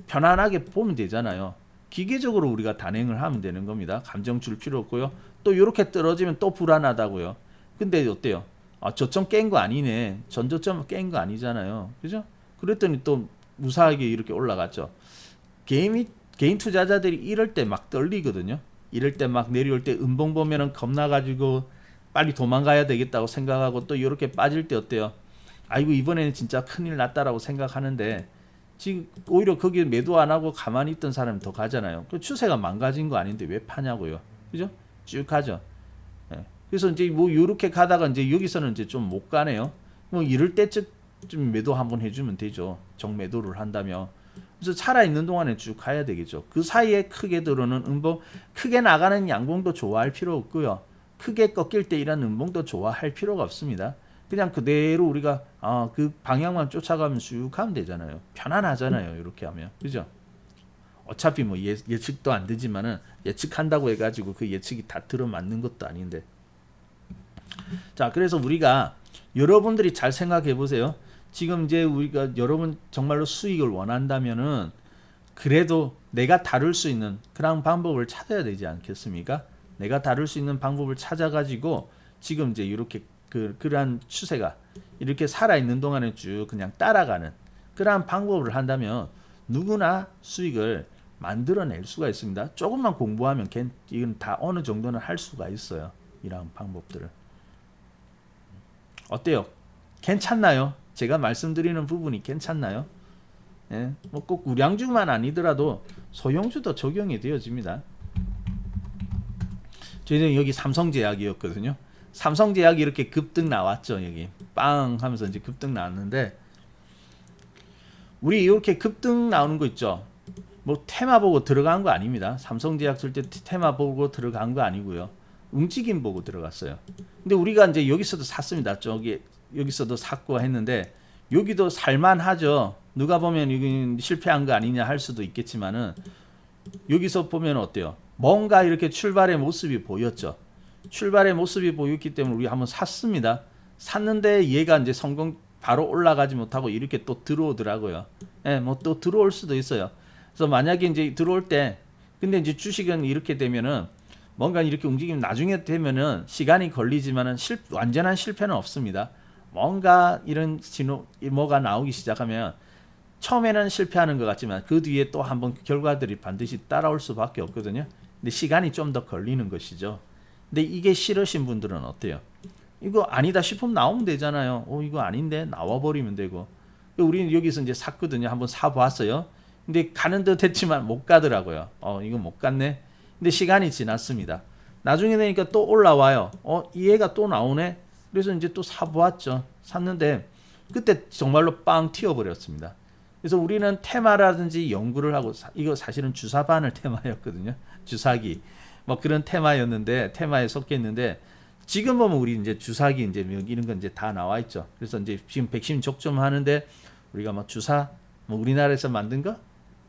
편안하게 보면 되잖아요. 기계적으로 우리가 단행을 하면 되는 겁니다. 감정 줄 필요 없고요. 또 이렇게 떨어지면 또 불안하다고요. 근데 어때요? 아, 저점 깬 거 아니네. 전저점 깬 거 아니잖아요. 그죠? 그랬더니 또 무사하게 이렇게 올라갔죠. 개인 투자자들이 이럴 때 막 떨리거든요. 이럴 때 막 내려올 때 음봉 보면은 겁나가지고 빨리 도망가야 되겠다고 생각하고 또 이렇게 빠질 때 어때요? 아이고 이번에는 진짜 큰일 났다라고 생각하는데 지금 오히려 거기에 매도 안 하고 가만히 있던 사람이 더 가잖아요. 그 추세가 망가진 거 아닌데 왜 파냐고요. 그죠? 쭉 가죠. 예. 그래서 이제 뭐 이렇게 가다가 이제 여기서는 이제 좀 못 가네요. 뭐 이럴 때쯤 매도 한번 해주면 되죠. 정매도를 한다면. 그래서 살아있는 동안에 쭉 가야 되겠죠. 그 사이에 크게 들어오는 음봉, 크게 나가는 양봉도 좋아할 필요 없고요. 크게 꺾일 때 이런 음봉도 좋아할 필요가 없습니다. 그냥 그대로 우리가 그 방향만 쫓아가면 쭉 하면 되잖아요. 편안하잖아요. 이렇게 하면. 그죠? 어차피 뭐 예측도 안 되지만은 예측한다고 해가지고 그 예측이 다 들어맞는 것도 아닌데. 자, 그래서 우리가 여러분들이 잘 생각해 보세요. 지금 이제 우리가 여러분 정말로 수익을 원한다면은 그래도 내가 다룰 수 있는 그런 방법을 찾아야 되지 않겠습니까? 내가 다룰 수 있는 방법을 찾아가지고 지금 이제 이렇게 그러한 추세가 이렇게 살아있는 동안에 쭉 그냥 따라가는 그러한 방법을 한다면 누구나 수익을 만들어낼 수가 있습니다. 조금만 공부하면 이건 다 어느 정도는 할 수가 있어요. 이러한 방법들을. 어때요? 괜찮나요? 제가 말씀드리는 부분이 괜찮나요? 예, 뭐 꼭 우량주만 아니더라도 소형주도 적용이 되어집니다. 저희는 여기 삼성제약이었거든요. 삼성제약이 이렇게 급등 나왔죠. 여기 빵 하면서 이제 급등 나왔는데 우리 이렇게 급등 나오는 거 있죠. 뭐 테마 보고 들어간 거 아닙니다. 삼성제약 쓸 때 테마 보고 들어간 거 아니고요. 움직임 보고 들어갔어요. 근데 우리가 이제 여기서도 샀습니다. 여기서도 샀고 했는데 여기도 살만하죠. 누가 보면 여기 실패한 거 아니냐 할 수도 있겠지만은 여기서 보면 어때요? 뭔가 이렇게 출발의 모습이 보였죠. 출발의 모습이 보였기 때문에 우리 한번 샀습니다. 샀는데 얘가 이제 성공 바로 올라가지 못하고 이렇게 또 들어오더라고요. 예, 뭐 또 들어올 수도 있어요. 그래서 만약에 이제 들어올 때 근데 이제 주식은 이렇게 되면은 뭔가 이렇게 움직이면 나중에 되면은 시간이 걸리지만은 완전한 실패는 없습니다. 뭔가 이런 신호 뭐가 나오기 시작하면 처음에는 실패하는 것 같지만 그 뒤에 또 한번 결과들이 반드시 따라올 수밖에 없거든요. 근데 시간이 좀 더 걸리는 것이죠. 근데 이게 싫으신 분들은 어때요? 이거 아니다 싶으면 나오면 되잖아요. 이거 아닌데 나와버리면 되고. 우리는 여기서 이제 샀거든요. 한번 사봤어요. 근데 가는 듯 했지만 못 가더라고요. 이거 못 갔네. 근데 시간이 지났습니다. 나중에 되니까 또 올라와요. 이 애가 또 나오네. 그래서 이제 또 사보았죠. 샀는데 그때 정말로 빵 튀어버렸습니다. 그래서 우리는 테마라든지 연구를 하고 이거 사실은 주사바늘 테마였거든요. 주사기 뭐 그런 테마였는데 테마에 속했는데 지금 보면 우리 이제 주사기 이제 이런 건 이제 다 나와 있죠. 그래서 이제 지금 백신 접종하는데 우리가 막 주사 뭐 우리나라에서 만든 거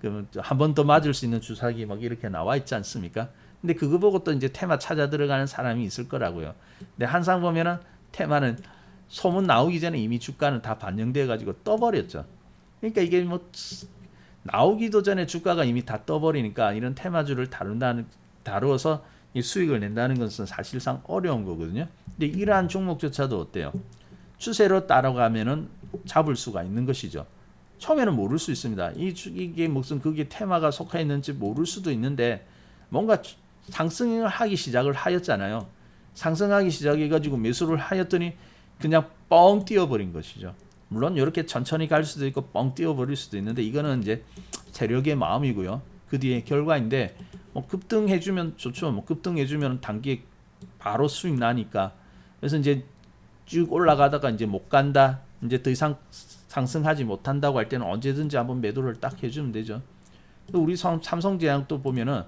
그러면 한 번 더 맞을 수 있는 주사기 막 이렇게 나와 있지 않습니까? 근데 그거 보고 또 이제 테마 찾아 들어가는 사람이 있을 거라고요. 근데 항상 보면은 테마는 소문 나오기 전에 이미 주가는 다 반영돼 가지고 떠버렸죠. 그러니까 이게 뭐 나오기도 전에 주가가 이미 다 떠버리니까 이런 테마주를 다루어서 이 수익을 낸다는 것은 사실상 어려운 거거든요. 근데 이러한 종목조차도 어때요? 추세로 따라가면은 잡을 수가 있는 것이죠. 처음에는 모를 수 있습니다. 이게 무슨 그게 테마가 속해 있는지 모를 수도 있는데 뭔가 상승을 하기 시작을 하였잖아요. 상승하기 시작해가지고 매수를 하였더니 그냥 뻥 뛰어버린 것이죠. 물론 이렇게 천천히 갈 수도 있고 뻥 뛰어버릴 수도 있는데 이거는 이제 세력의 마음이고요. 그 뒤에 결과인데 뭐 급등해주면 좋죠. 뭐 급등해주면 단기에 바로 수익 나니까. 그래서 이제 쭉 올라가다가 이제 못 간다. 이제 더 이상 상승하지 못한다고 할 때는 언제든지 한번 매도를 딱 해주면 되죠. 우리 삼성제약도 보면은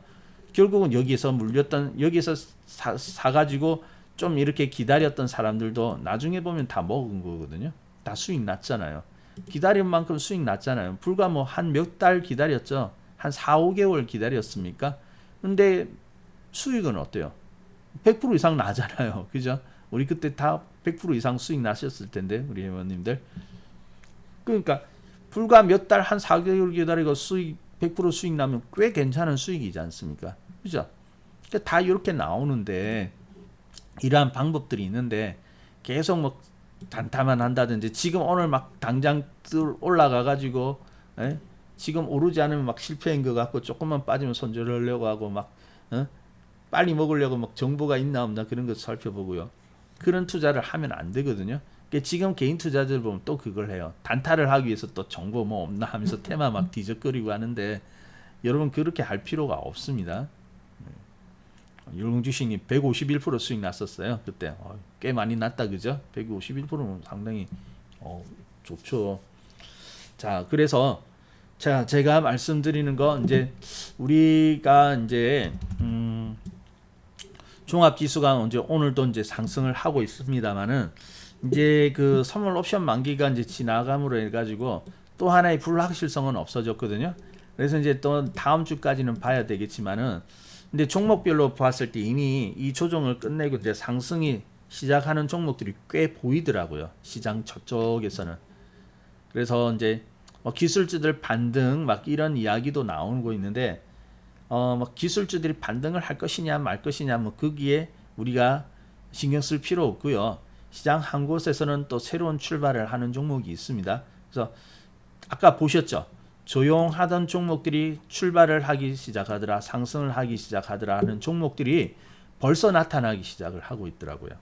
결국은 여기서 물렸던 여기서 사가지고 좀 이렇게 기다렸던 사람들도 나중에 보면 다 먹은 거거든요. 다 수익 났잖아요. 기다린 만큼 수익 났잖아요. 불과 뭐 한 몇 달 기다렸죠. 한 4, 5개월 기다렸습니까? 근데 수익은 어때요? 100% 이상 나잖아요. 그죠? 우리 그때 다 100% 이상 수익 나셨을 텐데 우리 회원님들. 그러니까 불과 몇 달 한 4개월 기다리고 수익 100% 수익 나면 꽤 괜찮은 수익이지 않습니까? 그죠? 그러니까 다 이렇게 나오는데 이러한 방법들이 있는데 계속 뭐 단타만 한다든지 지금 오늘 막 당장 올라가 가지고 지금 오르지 않으면 막 실패인 것 같고 조금만 빠지면 손절하려고 하고 막 빨리 먹으려고 막 정보가 있나 없나 그런 거 살펴보고요. 그런 투자를 하면 안 되거든요. 그러니까 지금 개인 투자들 보면 또 그걸 해요. 단타를 하기 위해서 또 정보 뭐 없나 하면서 테마 막 뒤적거리고 하는데 여러분 그렇게 할 필요가 없습니다. 율동주식님 151% 수익 났었어요. 그때 꽤 많이 났다 그죠? 151%는 상당히 좋죠. 자 그래서 제가 말씀드리는 거 이제 우리가 이제 종합지수가 이제 오늘도 이제 상승을 하고 있습니다만은 이제 그 선물 옵션 만기가 이제 지나감으로 해가지고 또 하나의 불확실성은 없어졌거든요. 그래서 이제 또 다음 주까지는 봐야 되겠지만은 근데 종목별로 봤을 때 이미 이 조정을 끝내고 이제 상승이 시작하는 종목들이 꽤 보이더라고요. 시장 저쪽에서는. 그래서 이제 기술주들 반등 막 이런 이야기도 나오고 있는데 기술주들이 반등을 할 것이냐 말 것이냐 뭐 거기에 우리가 신경 쓸 필요 없고요. 시장 한 곳에서는 또 새로운 출발을 하는 종목이 있습니다. 그래서 아까 보셨죠? 조용하던 종목들이 출발을 하기 시작하더라, 상승을 하기 시작하더라 하는 종목들이 벌써 나타나기 시작을 하고 있더라고요.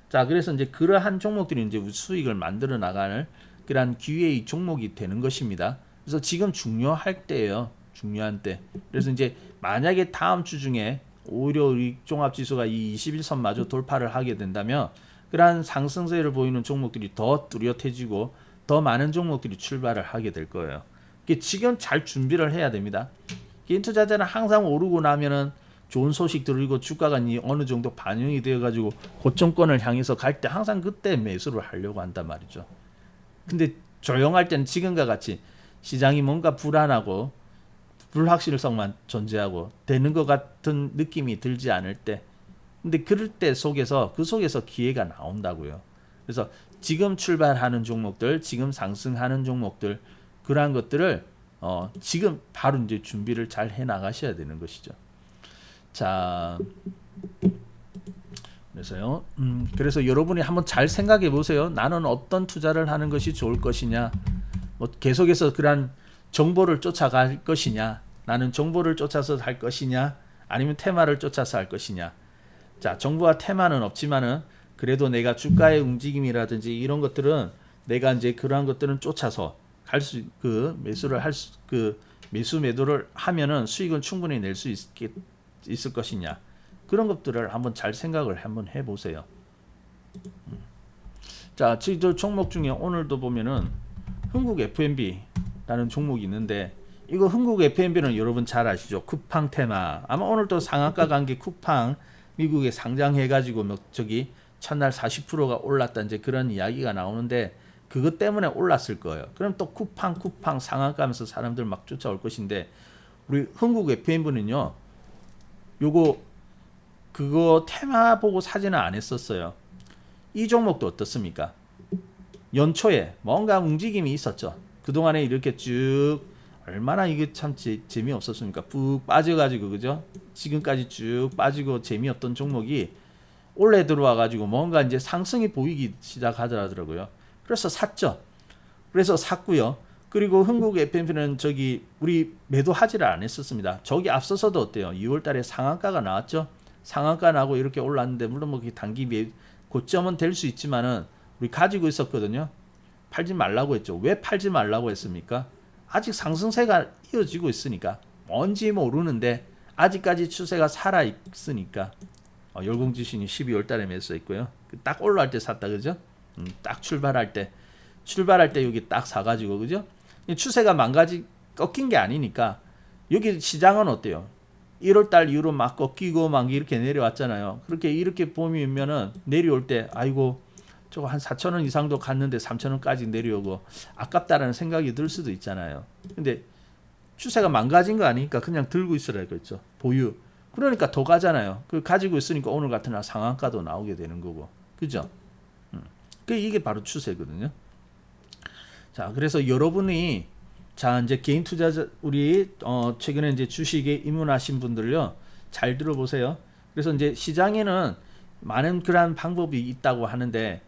자, 그래서 이제 그러한 종목들이 이제 수익을 만들어 나가는 그러한 기회의 종목이 되는 것입니다. 그래서 지금 중요할 때예요. 중요한 때. 그래서 이제 만약에 다음 주 중에 오히려 우리 종합지수가 이 21선마저 돌파를 하게 된다면 그러한 상승세를 보이는 종목들이 더 뚜렷해지고 더 많은 종목들이 출발을 하게 될 거예요. 지금 잘 준비를 해야 됩니다. 개인 투자자는 항상 오르고 나면은 좋은 소식 들리고 주가가 어느 정도 반영이 되어 가지고 고점권을 향해서 갈 때 항상 그때 매수를 하려고 한단 말이죠. 근데 조용할 때는 지금과 같이 시장이 뭔가 불안하고 불확실성만 존재하고 되는 것 같은 느낌이 들지 않을 때 근데 그럴 때 그 속에서 기회가 나온다고요. 그래서 지금 출발하는 종목들, 지금 상승하는 종목들 그러한 것들을 지금 바로 이제 준비를 잘 해 나가셔야 되는 것이죠. 자, 그래서요. 그래서 여러분이 한번 잘 생각해 보세요. 나는 어떤 투자를 하는 것이 좋을 것이냐. 뭐 계속해서 그러한 정보를 쫓아갈 것이냐. 나는 정보를 쫓아서 할 것이냐. 아니면 테마를 쫓아서 할 것이냐. 자, 정보와 테마는 없지만은 그래도 내가 주가의 움직임이라든지 이런 것들은 내가 이제 그러한 것들은 쫓아서 갈 수 그 매수를 할 수 그 매수 매도를 하면은 수익을 충분히 낼 수 있을 것이냐, 그런 것들을 한번 잘 생각을 한번 해보세요. 자, 저 종목 중에 오늘도 보면은 흥국 F&B라는 종목이 있는데, 이거 흥국 F&B는 여러분 잘 아시죠? 쿠팡 테마. 아마 오늘 또 상한가 관계 쿠팡 미국에 상장해가지고 뭐 저기 첫날 40%가 올랐다 이제 그런 이야기가 나오는데, 그것 때문에 올랐을 거예요. 그럼 또 쿠팡 상한가면서 사람들 막 쫓아올 것인데, 우리 흥국 F&B는요, 요거 그거 테마 보고 사진은 안 했었어요. 이 종목도 어떻습니까? 연초에 뭔가 움직임이 있었죠. 그동안에 이렇게 쭉 얼마나 이게 참 재미없었습니까? 푹 빠져가지고, 그죠? 지금까지 쭉 빠지고 재미없던 종목이 올해 들어와가지고 뭔가 이제 상승이 보이기 시작하더라고요. 그래서 샀죠. 그래서 샀고요. 그리고 흥국 F&B는 저기 우리 매도하지를 않았었습니다. 저기 앞서서도 어때요? 2월 달에 상한가가 나왔죠. 상한가 나고 이렇게 올랐는데, 물론 뭐 단기 고점은 될 수 있지만은 우리 가지고 있었거든요. 팔지 말라고 했죠. 왜 팔지 말라고 했습니까? 아직 상승세가 이어지고 있으니까. 뭔지 모르는데 아직까지 추세가 살아 있으니까. 열공지신이 12월 달에 매수했고요. 딱 올라갈 때 샀다, 그죠? 딱 출발할 때 여기 딱 사가지고, 그죠? 추세가 꺾인 게 아니니까. 여기 시장은 어때요? 1월 달 이후로 막 꺾이고 막 이렇게 내려왔잖아요. 이렇게 보면은 내려올 때 아이고 저거 한 4,000원 이상도 갔는데 3,000원까지 내려오고 아깝다라는 생각이 들 수도 있잖아요. 근데 추세가 망가진 거 아니니까 그냥 들고 있으라 그랬죠. 보유. 그러니까 더 가잖아요. 그 가지고 있으니까 오늘 같은 날 상한가도 나오게 되는 거고. 그죠? 이게 바로 추세거든요. 자, 그래서 여러분이 자, 이제 개인 투자자 우리 최근에 이제 주식에 입문하신 분들요, 잘 들어보세요. 그래서 이제 시장에는 많은 그러한 방법이 있다고 하는데,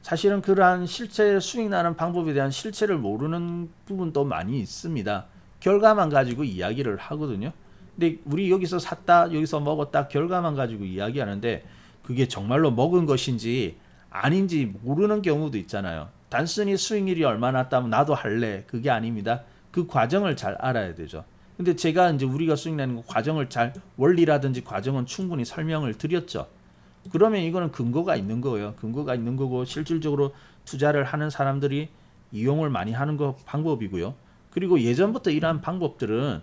사실은 그러한 실제 수익 나는 방법에 대한 실체를 모르는 부분도 많이 있습니다. 결과만 가지고 이야기를 하거든요. 근데 우리 여기서 샀다, 여기서 먹었다, 결과만 가지고 이야기하는데, 그게 정말로 먹은 것인지 아닌지 모르는 경우도 있잖아요. 단순히 수익률이 얼마 났다면 나도 할래, 그게 아닙니다. 그 과정을 잘 알아야 되죠. 근데 제가 이제 우리가 수익 내는 과정을 원리라든지 과정은 충분히 설명을 드렸죠. 그러면 이거는 근거가 있는 거예요. 근거가 있는 거고, 실질적으로 투자를 하는 사람들이 이용을 많이 하는 방법이고요. 그리고 예전부터 이러한 방법들은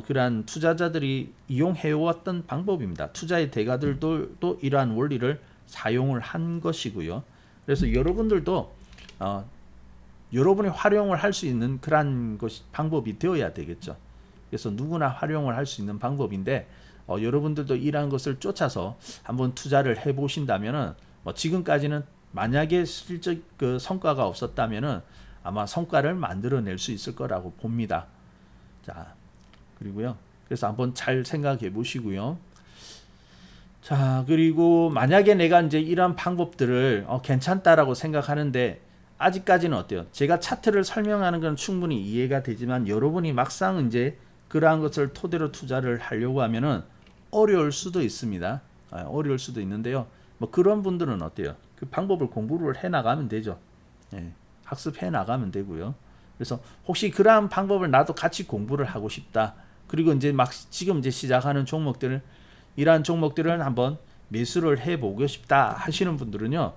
그러한 투자자들이 이용해왔던 방법입니다. 투자의 대가들도 또 이러한 원리를 사용을 한 것이고요. 그래서 여러분들도 여러분이 활용을 할 수 있는 그러한 방법이 되어야 되겠죠. 그래서 누구나 활용을 할 수 있는 방법인데, 여러분들도 이러한 것을 쫓아서 한번 투자를 해보신다면은, 지금까지는 만약에 실적 그 성과가 없었다면은 아마 성과를 만들어낼 수 있을 거라고 봅니다. 자, 그리고요. 그래서 한번 잘 생각해 보시고요. 자, 그리고 만약에 내가 이제 이러한 방법들을 괜찮다라고 생각하는데, 아직까지는 어때요? 제가 차트를 설명하는 건 충분히 이해가 되지만, 여러분이 막상 이제 그러한 것을 토대로 투자를 하려고 하면은 어려울 수도 있습니다. 어려울 수도 있는데요. 뭐 그런 분들은 어때요? 그 방법을 공부를 해 나가면 되죠. 예, 학습해 나가면 되고요. 그래서 혹시 그러한 방법을 나도 같이 공부를 하고 싶다. 그리고 이제 지금 이제 시작하는 종목들을, 이러한 종목들을 한번 매수를 해보고 싶다 하시는 분들은요,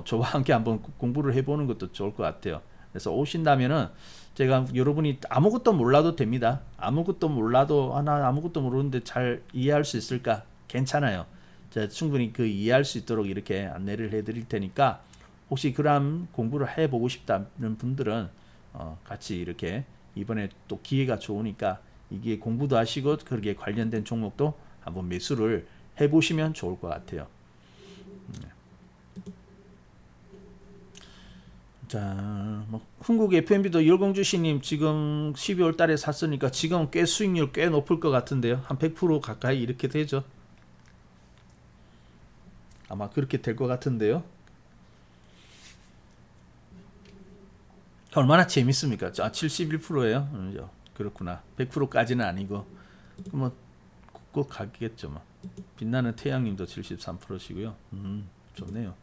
저와 함께 한번 공부를 해보는 것도 좋을 것 같아요. 그래서 오신다면은 제가 여러분이 아무것도 몰라도 됩니다. 아무것도 몰라도 나 아무것도 모르는데 잘 이해할 수 있을까? 괜찮아요. 제가 충분히 그 이해할 수 있도록 이렇게 안내를 해드릴 테니까, 혹시 그런 공부를 해보고 싶다는 분들은 같이 이렇게 이번에 또 기회가 좋으니까 이게 공부도 하시고 그렇게 관련된 종목도 한번 매수를 해보시면 좋을 것 같아요. 자, 뭐 흥국 F&B도 열공주시님 지금 12월 달에 샀으니까 지금 꽤 수익률 꽤 높을 것 같은데요. 한 100% 가까이 이렇게 되죠. 아마 그렇게 될 것 같은데요. 얼마나 재밌습니까? 71%예요. 그렇구나. 100%까지는 아니고 뭐 꼭 가겠죠. 뭐. 빛나는 태양님도 73%시고요. 좋네요.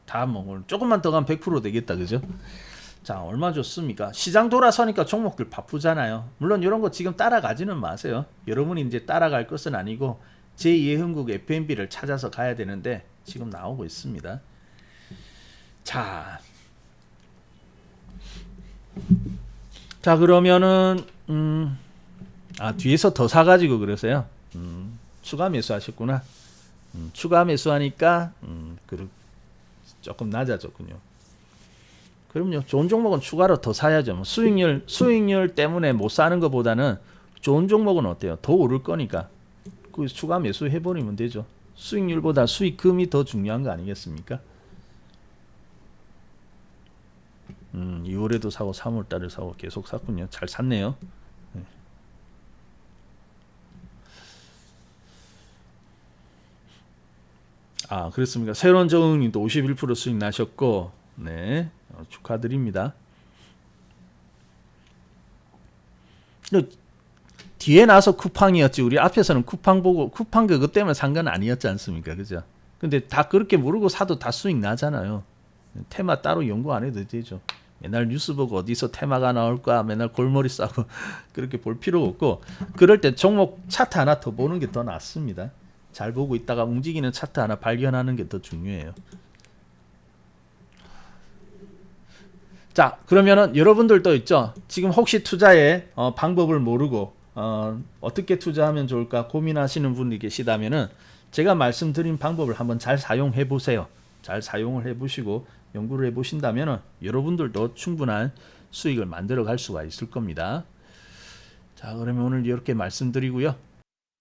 다 뭐 조금만 더 가면 100% 되겠다, 그죠? 자, 얼마 좋습니까? 시장 돌아서니까 종목들 바쁘잖아요. 물론 이런 거 지금 따라가지는 마세요. 여러분이 이제 따라갈 것은 아니고 제2의 흥국 FNB를 찾아서 가야 되는데 지금 나오고 있습니다. 자, 그러면은 뒤에서 더 사가지고 그러세요. 추가 매수하셨구나. 추가 매수하니까 조금 낮아졌군요. 그럼요. 좋은 종목은 추가로 더 사야죠. 뭐 수익률 때문에 못 사는 것보다는 좋은 종목은 어때요? 더 오를 거니까 그 추가 매수 해버리면 되죠. 수익률보다 수익금이 더 중요한 거 아니겠습니까? 2월에도 사고 3월달에 사고 계속 샀군요. 잘 샀네요. 네. 그렇습니까? 새로운 정응님도 51% 수익 나셨고, 네, 축하드립니다. 뒤에 나서 쿠팡이었지. 우리 앞에서는 쿠팡 보고 쿠팡 그것 때문에 산 건 아니었지 않습니까? 그죠? 근데 다 그렇게 모르고 사도 다 수익 나잖아요. 테마 따로 연구 안 해도 되죠. 맨날 뉴스 보고 어디서 테마가 나올까 맨날 골머리 싸고 그렇게 볼 필요 없고, 그럴 때 종목 차트 하나 더 보는 게 더 낫습니다. 잘 보고 있다가 움직이는 차트 하나 발견하는 게 더 중요해요. 자, 그러면은 여러분들도 있죠. 지금 혹시 투자의 방법을 모르고 어떻게 투자하면 좋을까 고민하시는 분이 계시다면은 제가 말씀드린 방법을 한번 잘 사용해 보세요. 잘 사용을 해 보시고 연구를 해 보신다면은 여러분들도 충분한 수익을 만들어 갈 수가 있을 겁니다. 자, 그러면 오늘 이렇게 말씀드리고요.